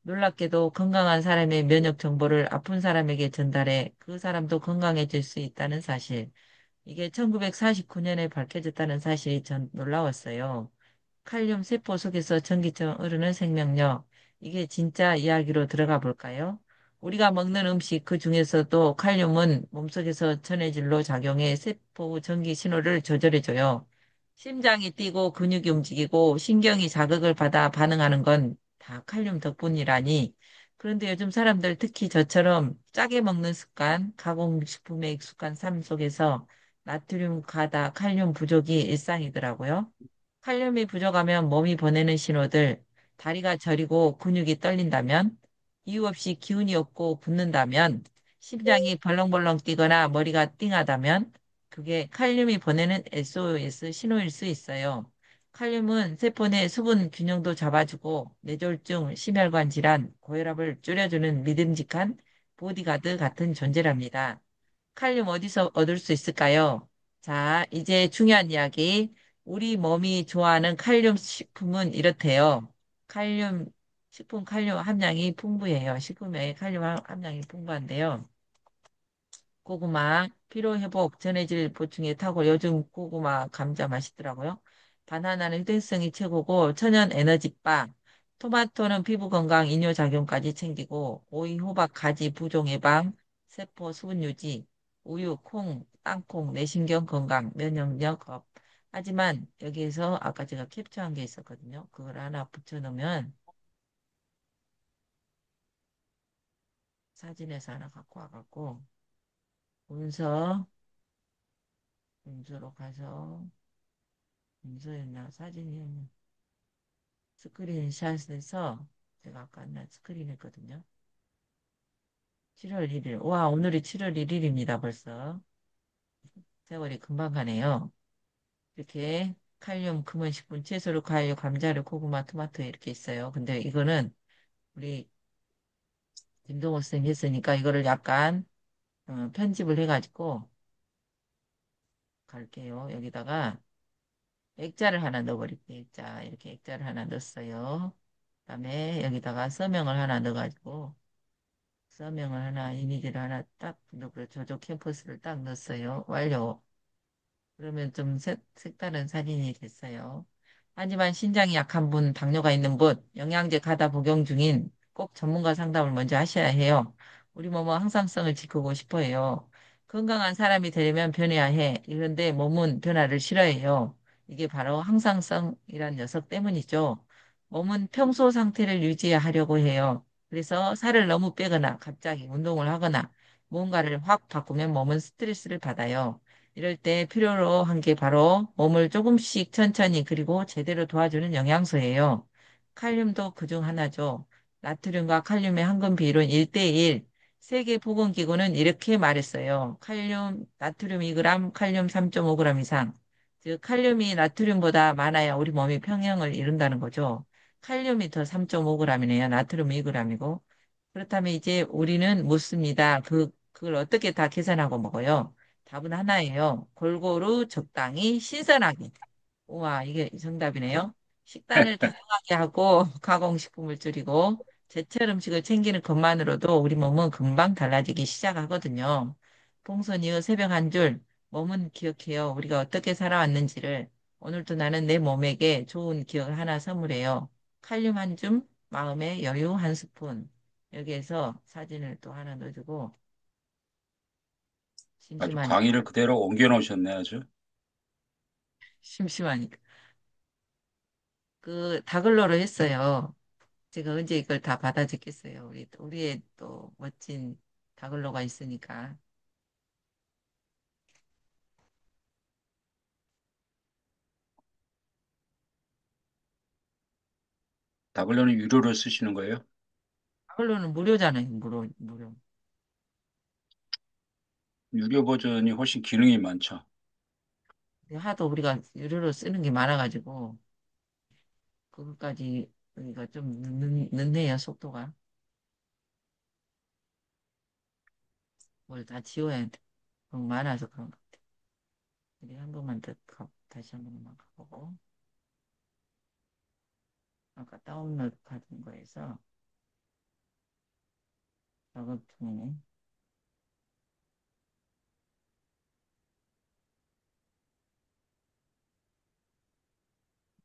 놀랍게도 건강한 사람의 면역 정보를 아픈 사람에게 전달해 그 사람도 건강해질 수 있다는 사실. 이게 1949년에 밝혀졌다는 사실이 전 놀라웠어요. 칼륨 세포 속에서 전기처럼 흐르는 생명력. 이게 진짜 이야기로 들어가 볼까요? 우리가 먹는 음식 그 중에서도 칼륨은 몸속에서 전해질로 작용해 세포 전기 신호를 조절해줘요. 심장이 뛰고 근육이 움직이고 신경이 자극을 받아 반응하는 건 다 칼륨 덕분이라니. 그런데 요즘 사람들 특히 저처럼 짜게 먹는 습관, 가공식품에 익숙한 삶 속에서 나트륨 과다, 칼륨 부족이 일상이더라고요. 칼륨이 부족하면 몸이 보내는 신호들, 다리가 저리고 근육이 떨린다면, 이유 없이 기운이 없고 붓는다면, 심장이 벌렁벌렁 뛰거나 머리가 띵하다면, 그게 칼륨이 보내는 SOS 신호일 수 있어요. 칼륨은 세포 내 수분 균형도 잡아주고, 뇌졸중, 심혈관 질환, 고혈압을 줄여주는 믿음직한 보디가드 같은 존재랍니다. 칼륨 어디서 얻을 수 있을까요? 자, 이제 중요한 이야기. 우리 몸이 좋아하는 칼륨 식품은 이렇대요. 칼륨, 식품 칼륨 함량이 풍부해요. 식품에 칼륨 함량이 풍부한데요. 고구마, 피로회복, 전해질 보충에 탁월. 요즘 고구마, 감자 맛있더라고요. 바나나는 휴대성이 최고고, 천연 에너지바. 토마토는 피부 건강, 이뇨작용까지 챙기고, 오이, 호박, 가지, 부종 예방, 세포 수분 유지, 우유, 콩, 땅콩, 내신경 건강, 면역력 업. 하지만 여기에서 아까 제가 캡처한 게 있었거든요. 그걸 하나 붙여놓으면 사진에서 하나 갖고 와갖고, 문서, 문서로 가서, 문서였나, 사진이었나. 스크린샷에서 제가 아까 나 스크린 했거든요. 7월 1일. 와, 오늘이 7월 1일입니다, 벌써. 세월이 금방 가네요. 이렇게 칼륨, 금은 식분, 채소로 과일, 감자를, 고구마, 토마토 이렇게 있어요. 근데 이거는 우리 김동호 선생님이 했으니까 이거를 약간 편집을 해가지고 갈게요. 여기다가 액자를 하나 넣어버릴게요. 액자, 이렇게 액자를 하나 넣었어요. 그다음에 여기다가 서명을 하나 넣어가지고 서명을 하나, 이미지를 하나 딱 넣고 저쪽 캠퍼스를 딱 넣었어요. 완료. 그러면 좀 색다른 사진이 됐어요. 하지만 신장이 약한 분, 당뇨가 있는 분, 영양제 가다 복용 중인 꼭 전문가 상담을 먼저 하셔야 해요. 우리 몸은 항상성을 지키고 싶어 해요. 건강한 사람이 되려면 변해야 해. 그런데 몸은 변화를 싫어해요. 이게 바로 항상성이란 녀석 때문이죠. 몸은 평소 상태를 유지하려고 해요. 그래서 살을 너무 빼거나 갑자기 운동을 하거나 뭔가를 확 바꾸면 몸은 스트레스를 받아요. 이럴 때 필요로 한 게 바로 몸을 조금씩 천천히 그리고 제대로 도와주는 영양소예요. 칼륨도 그중 하나죠. 나트륨과 칼륨의 황금 비율은 1대1. 세계보건기구는 이렇게 말했어요. 나트륨 2g, 칼륨 3.5g 이상. 즉, 칼륨이 나트륨보다 많아야 우리 몸이 평형을 이룬다는 거죠. 칼륨이 더 3.5g이네요. 나트륨 2g이고. 그렇다면 이제 우리는 묻습니다. 그걸 어떻게 다 계산하고 먹어요? 답은 하나예요. 골고루 적당히 신선하게. 우와, 이게 정답이네요. 식단을 다양하게 하고 가공식품을 줄이고 제철 음식을 챙기는 것만으로도 우리 몸은 금방 달라지기 시작하거든요. 봉선이의 새벽 한 줄, 몸은 기억해요. 우리가 어떻게 살아왔는지를. 오늘도 나는 내 몸에게 좋은 기억을 하나 선물해요. 칼륨 한 줌, 마음의 여유 한 스푼. 여기에서 사진을 또 하나 넣어주고, 아주 심심하니까, 강의를 그대로 옮겨 놓으셨네, 아주. 심심하니까. 그 다글로를 했어요. 제가 언제 이걸 다 받아 적겠어요. 우리의 또 멋진 다글로가 있으니까. 다블로는 유료로 쓰시는 거예요? 다글로는 무료잖아요. 무료. 유료 버전이 훨씬 기능이 많죠. 근데 하도 우리가 유료로 쓰는 게 많아가지고, 그것까지 우리가 좀 늦네요, 속도가. 뭘 다 지워야 돼. 너무 많아서 그런 것 같아. 우리 한 번만 더 다시 한 번만 가보고. 아까 다운로드 받은 거에서 작업 중이네.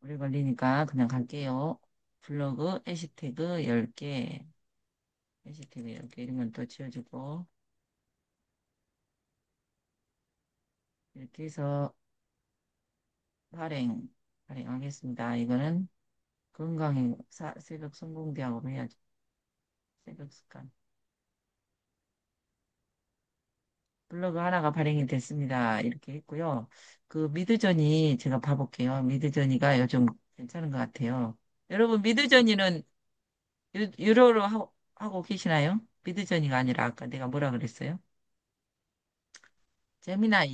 오래 걸리니까 그냥 갈게요. 블로그 해시태그 10개, 해시태그 10개 이런 건 또 지워주고, 이렇게 해서 발행, 발행하겠습니다. 이거는 건강의 새벽 성공대학으로 해야죠. 새벽 습관. 블로그 하나가 발행이 됐습니다. 이렇게 했고요. 그 미드저니 제가 봐볼게요. 미드저니가 요즘 괜찮은 것 같아요. 여러분 미드저니는 유로로 하고 계시나요? 미드저니가 아니라 아까 내가 뭐라 그랬어요?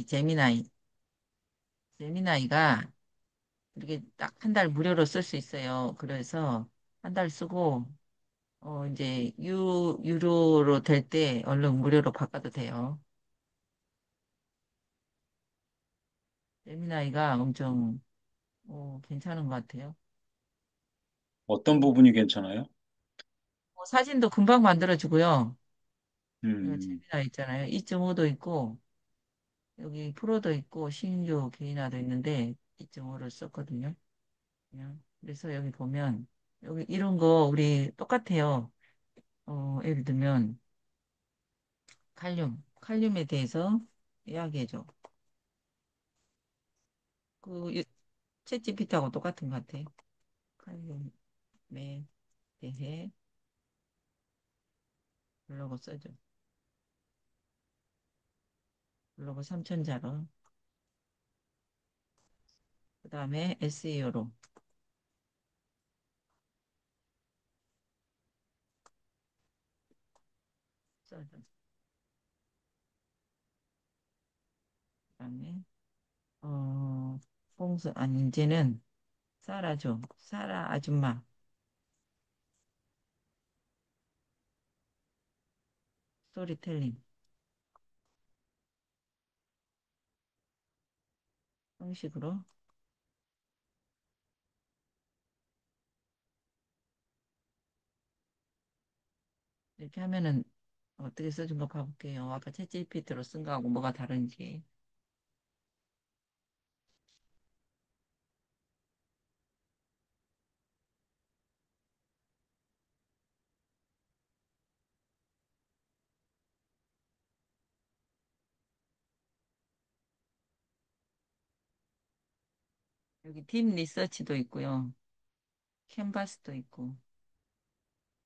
제미나이. 제미나이가 이렇게 딱 한 달 무료로 쓸 수 있어요. 그래서 한 달 쓰고 이제 유로로 될 때 얼른 무료로 바꿔도 돼요. 제미나이가 엄청 괜찮은 것 같아요. 어떤 부분이 괜찮아요? 사진도 금방 만들어주고요. 이거 음, 재미나 있잖아요. 2.5도 있고 여기 프로도 있고 신규 개인화도 있는데 2.5를 썼거든요. 그냥 그래서 여기 보면 여기 이런 거 우리 똑같아요. 예를 들면 칼륨에 대해서 이야기해줘. 그 챗GPT하고 똑같은 것 같아. 칼륨에 대해 블로그 써줘. 블로그 3천자로. 그 다음에 SEO로 써줘. 그 다음에 아니 이제는 사라죠. 사라 아줌마 스토리텔링 형식으로 이렇게 하면은 어떻게 써준 거 봐볼게요. 아까 챗GPT로 쓴 거하고 뭐가 다른지. 여기 딥 리서치도 있고요. 캔버스도 있고.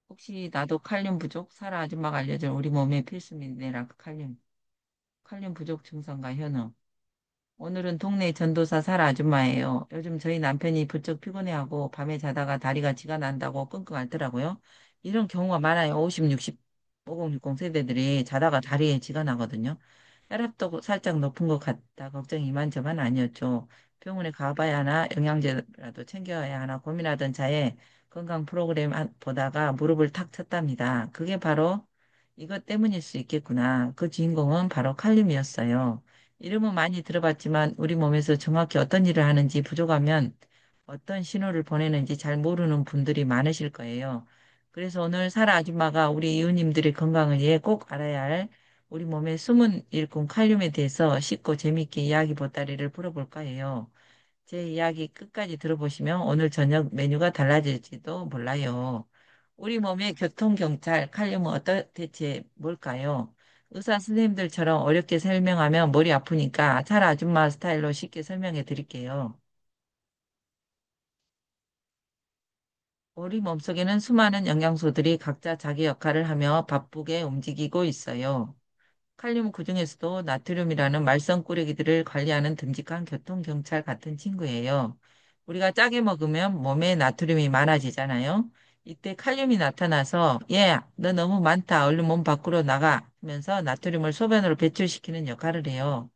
혹시 나도 칼륨 부족? 사라 아줌마가 알려준 우리 몸의 필수 미네랄 칼륨. 칼륨 부족 증상과 현황. 오늘은 동네 전도사 사라 아줌마예요. 요즘 저희 남편이 부쩍 피곤해하고 밤에 자다가 다리가 지가 난다고 끙끙 앓더라고요. 이런 경우가 많아요. 50, 60, 5060 세대들이 자다가 다리에 지가 나거든요. 혈압도 살짝 높은 것 같다. 걱정이 이만저만 아니었죠. 병원에 가봐야 하나 영양제라도 챙겨야 하나 고민하던 차에 건강 프로그램 보다가 무릎을 탁 쳤답니다. 그게 바로 이것 때문일 수 있겠구나. 그 주인공은 바로 칼륨이었어요. 이름은 많이 들어봤지만 우리 몸에서 정확히 어떤 일을 하는지 부족하면 어떤 신호를 보내는지 잘 모르는 분들이 많으실 거예요. 그래서 오늘 사라 아줌마가 우리 이웃님들의 건강을 위해 꼭 알아야 할 우리 몸의 숨은 일꾼 칼륨에 대해서 쉽고 재미있게 이야기 보따리를 풀어볼까 해요. 제 이야기 끝까지 들어보시면 오늘 저녁 메뉴가 달라질지도 몰라요. 우리 몸의 교통경찰, 칼륨은 대체 뭘까요? 의사 선생님들처럼 어렵게 설명하면 머리 아프니까 잘 아줌마 스타일로 쉽게 설명해 드릴게요. 우리 몸속에는 수많은 영양소들이 각자 자기 역할을 하며 바쁘게 움직이고 있어요. 칼륨은 그중에서도 나트륨이라는 말썽꾸러기들을 관리하는 듬직한 교통경찰 같은 친구예요. 우리가 짜게 먹으면 몸에 나트륨이 많아지잖아요. 이때 칼륨이 나타나서 얘, 너 너무 많다. 얼른 몸 밖으로 나가 하면서 나트륨을 소변으로 배출시키는 역할을 해요.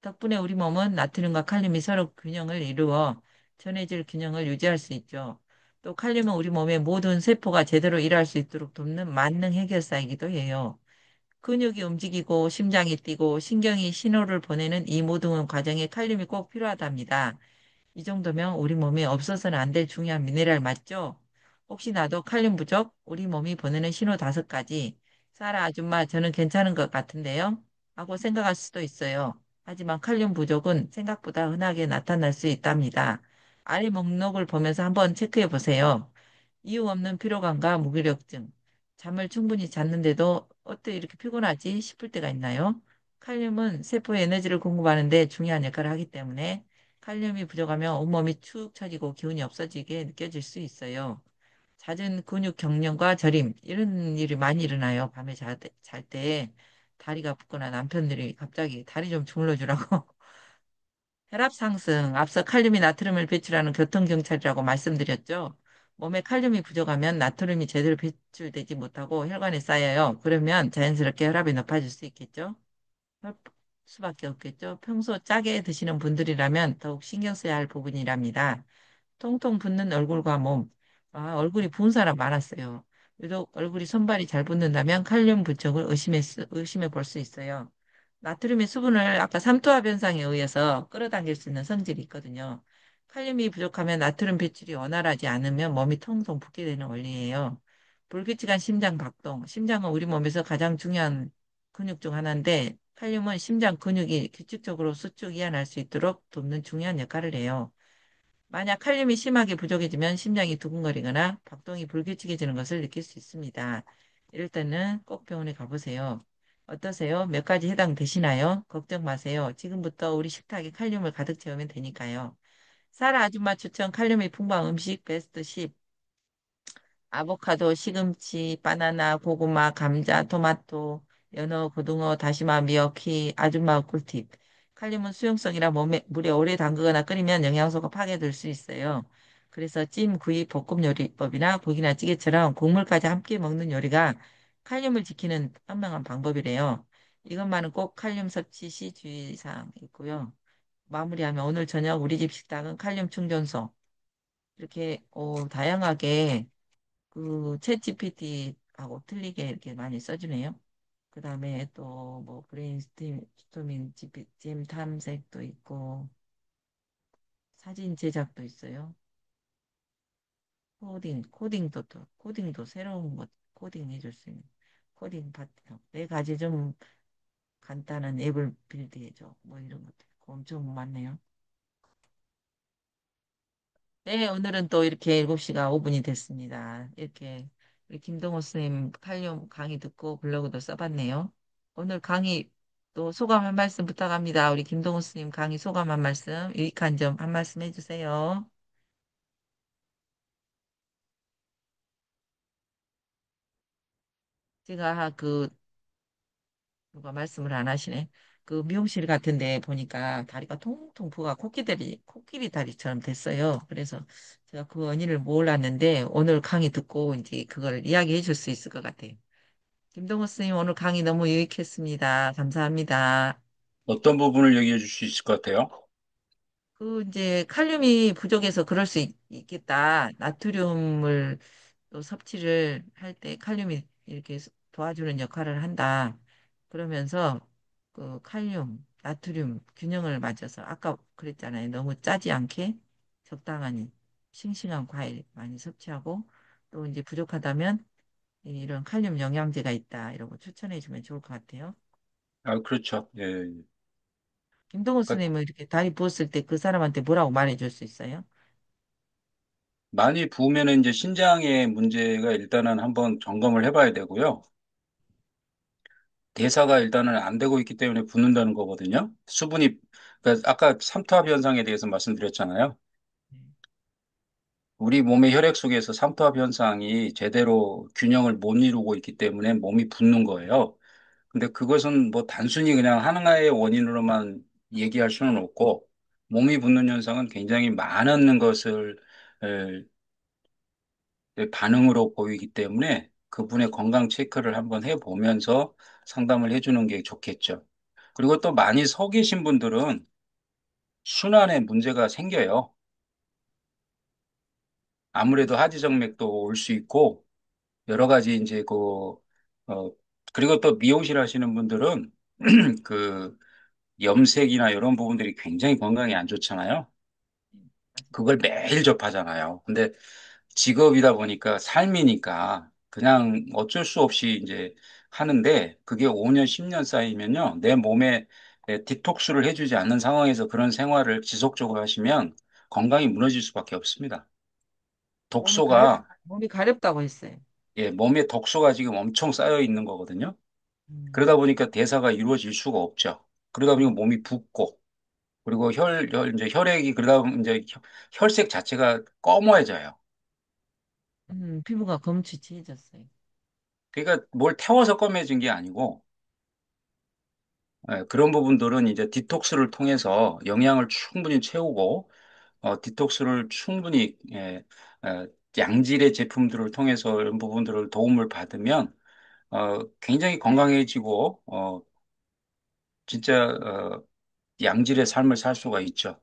덕분에 우리 몸은 나트륨과 칼륨이 서로 균형을 이루어 전해질 균형을 유지할 수 있죠. 또 칼륨은 우리 몸의 모든 세포가 제대로 일할 수 있도록 돕는 만능 해결사이기도 해요. 근육이 움직이고 심장이 뛰고 신경이 신호를 보내는 이 모든 과정에 칼륨이 꼭 필요하답니다. 이 정도면 우리 몸에 없어서는 안 될 중요한 미네랄 맞죠? 혹시 나도 칼륨 부족? 우리 몸이 보내는 신호 5가지. 사라 아줌마, 저는 괜찮은 것 같은데요? 하고 생각할 수도 있어요. 하지만 칼륨 부족은 생각보다 흔하게 나타날 수 있답니다. 아래 목록을 보면서 한번 체크해 보세요. 이유 없는 피로감과 무기력증. 잠을 충분히 잤는데도 어때 이렇게 피곤하지 싶을 때가 있나요? 칼륨은 세포에 에너지를 공급하는데 중요한 역할을 하기 때문에 칼륨이 부족하면 온몸이 축 처지고 기운이 없어지게 느껴질 수 있어요. 잦은 근육 경련과 저림, 이런 일이 많이 일어나요. 밤에 잘 때 다리가 붓거나 남편들이 갑자기 다리 좀 주물러 주라고. 혈압 상승, 앞서 칼륨이 나트륨을 배출하는 교통경찰이라고 말씀드렸죠. 몸에 칼륨이 부족하면 나트륨이 제대로 배출되지 못하고 혈관에 쌓여요. 그러면 자연스럽게 혈압이 높아질 수 있겠죠. 할 수밖에 없겠죠. 평소 짜게 드시는 분들이라면 더욱 신경 써야 할 부분이랍니다. 통통 붓는 얼굴과 몸. 아, 얼굴이 부은 사람 많았어요. 유독 얼굴이 손발이 잘 붓는다면 칼륨 부족을 의심해 볼 수 있어요. 나트륨의 수분을 아까 삼투압 현상에 의해서 끌어당길 수 있는 성질이 있거든요. 칼륨이 부족하면 나트륨 배출이 원활하지 않으면 몸이 통통 붓게 되는 원리예요. 불규칙한 심장 박동. 심장은 우리 몸에서 가장 중요한 근육 중 하나인데 칼륨은 심장 근육이 규칙적으로 수축 이완할 수 있도록 돕는 중요한 역할을 해요. 만약 칼륨이 심하게 부족해지면 심장이 두근거리거나 박동이 불규칙해지는 것을 느낄 수 있습니다. 이럴 때는 꼭 병원에 가보세요. 어떠세요? 몇 가지 해당되시나요? 걱정 마세요. 지금부터 우리 식탁에 칼륨을 가득 채우면 되니까요. 사라 아줌마 추천 칼륨이 풍부한 음식 베스트 10. 아보카도, 시금치, 바나나, 고구마, 감자, 토마토, 연어, 고등어, 다시마, 미어키, 아줌마 꿀팁. 칼륨은 수용성이라 물에 오래 담그거나 끓이면 영양소가 파괴될 수 있어요. 그래서 찜, 구이, 볶음 요리법이나 국이나 찌개처럼 국물까지 함께 먹는 요리가 칼륨을 지키는 현명한 방법이래요. 이것만은 꼭 칼륨 섭취 시 주의사항 있고요. 마무리하면 오늘 저녁 우리 집 식탁은 칼륨 충전소. 이렇게 다양하게 그 챗GPT하고 틀리게 이렇게 많이 써주네요. 그 다음에 또 뭐 브레인스토밍 잼 탐색도 있고 사진 제작도 있어요. 코딩도 새로운 것 코딩 해줄 수 있는 코딩 파트너. 네 가지 좀 간단한 앱을 빌드해줘. 뭐 이런 것도 있고 엄청 많네요. 네, 오늘은 또 이렇게 7시가 5분이 됐습니다. 이렇게 우리 김동호 선생님 칼륨 강의 듣고 블로그도 써봤네요. 오늘 강의 또 소감 한 말씀 부탁합니다. 우리 김동호 선생님 강의 소감 한 말씀, 유익한 점 한 말씀 해주세요. 제가 누가 말씀을 안 하시네. 그 미용실 같은 데 보니까 다리가 통통 부어 코끼리 다리처럼 됐어요. 그래서 제가 그 원인을 몰랐는데 오늘 강의 듣고 이제 그걸 이야기해 줄 수 있을 것 같아요. 김동호 선생님 오늘 강의 너무 유익했습니다. 감사합니다. 어떤 부분을 얘기해 줄 수 있을 것 같아요? 그 이제 칼륨이 부족해서 그럴 수 겠다. 나트륨을 또 섭취를 할 때 칼륨이 이렇게 도와주는 역할을 한다. 그러면서 그 칼륨, 나트륨 균형을 맞춰서 아까 그랬잖아요. 너무 짜지 않게 적당하니 싱싱한 과일 많이 섭취하고 또 이제 부족하다면 이런 칼륨 영양제가 있다. 이런 거 추천해 주면 좋을 것 같아요. 아, 그렇죠. 예. 김동호 그러니까 선생님은 이렇게 다리 부었을 때 그 사람한테 뭐라고 말해줄 수 있어요? 많이 부으면은 이제 신장에 문제가 일단은 한번 점검을 해봐야 되고요. 대사가 일단은 안 되고 있기 때문에 붓는다는 거거든요. 수분이, 그러니까 아까 삼투압 현상에 대해서 말씀드렸잖아요. 네. 우리 몸의 혈액 속에서 삼투압 현상이 제대로 균형을 못 이루고 있기 때문에 몸이 붓는 거예요. 근데 그것은 뭐 단순히 그냥 하나의 원인으로만 얘기할 수는 없고, 몸이 붓는 현상은 굉장히 많은 것을 반응으로 보이기 때문에 그분의 건강 체크를 한번 해보면서 상담을 해주는 게 좋겠죠. 그리고 또 많이 서 계신 분들은 순환에 문제가 생겨요. 아무래도 하지정맥도 올 수 있고, 여러 가지 이제 어, 그리고 또 미용실 하시는 분들은 그 염색이나 이런 부분들이 굉장히 건강에 안 좋잖아요. 맞아요. 그걸 매일 접하잖아요. 근데 직업이다 보니까 삶이니까 그냥 어쩔 수 없이 이제 하는데 그게 5년, 10년 쌓이면요. 내 몸에 디톡스를 해주지 않는 상황에서 그런 생활을 지속적으로 하시면 건강이 무너질 수밖에 없습니다. 몸이 가렵, 독소가, 몸이 가렵다고 했어요. 예, 몸에 독소가 지금 엄청 쌓여 있는 거거든요. 음, 그러다 보니까 대사가 이루어질 수가 없죠. 그러다 보니까 음, 몸이 붓고, 그리고 이제 혈액이 그러다 보면 이제 혈색 자체가 검어해져요. 피부가 검출치해졌어요. 그러니까 뭘 태워서 검해진 게 아니고, 그런 부분들은 이제 디톡스를 통해서 영양을 충분히 채우고, 디톡스를 충분히, 양질의 제품들을 통해서 이런 부분들을 도움을 받으면, 굉장히 건강해지고, 진짜, 양질의 삶을 살 수가 있죠.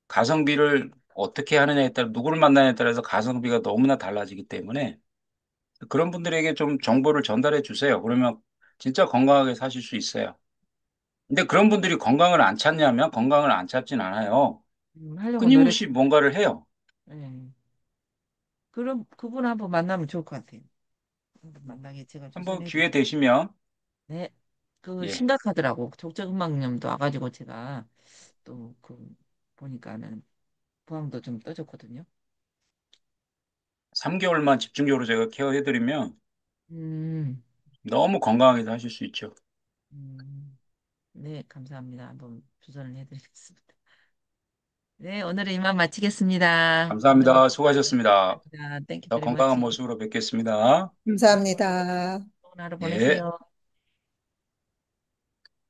가성비를 어떻게 하느냐에 따라, 누구를 만나냐에 따라서 가성비가 너무나 달라지기 때문에, 그런 분들에게 좀 정보를 전달해 주세요. 그러면 진짜 건강하게 사실 수 있어요. 근데 그런 분들이 건강을 안 찾냐면 건강을 안 찾진 않아요. 하려고 끊임없이 노력해. 뭔가를 해요. 네. 그럼 그분 한번 만나면 좋을 것 같아요. 한번 만나게 제가 한번 추천해 기회 드릴게요. 되시면, 네. 그 예, 심각하더라고. 족저근막염도 와가지고 제가 또 그 보니까는 부항도 좀 떠졌거든요. 3개월만 집중적으로 제가 케어해드리면 음, 너무 건강하게 사실 수 있죠. 음, 네, 감사합니다. 한번 주선을 해드리겠습니다. 네, 오늘은 이만 마치겠습니다. 오늘 감사합니다. 수고하셨습니다. 감사합니다. Thank you 더 very 건강한 much. 모습으로 뵙겠습니다. 네, 감사합니다. 좋은 하루 예. 보내세요.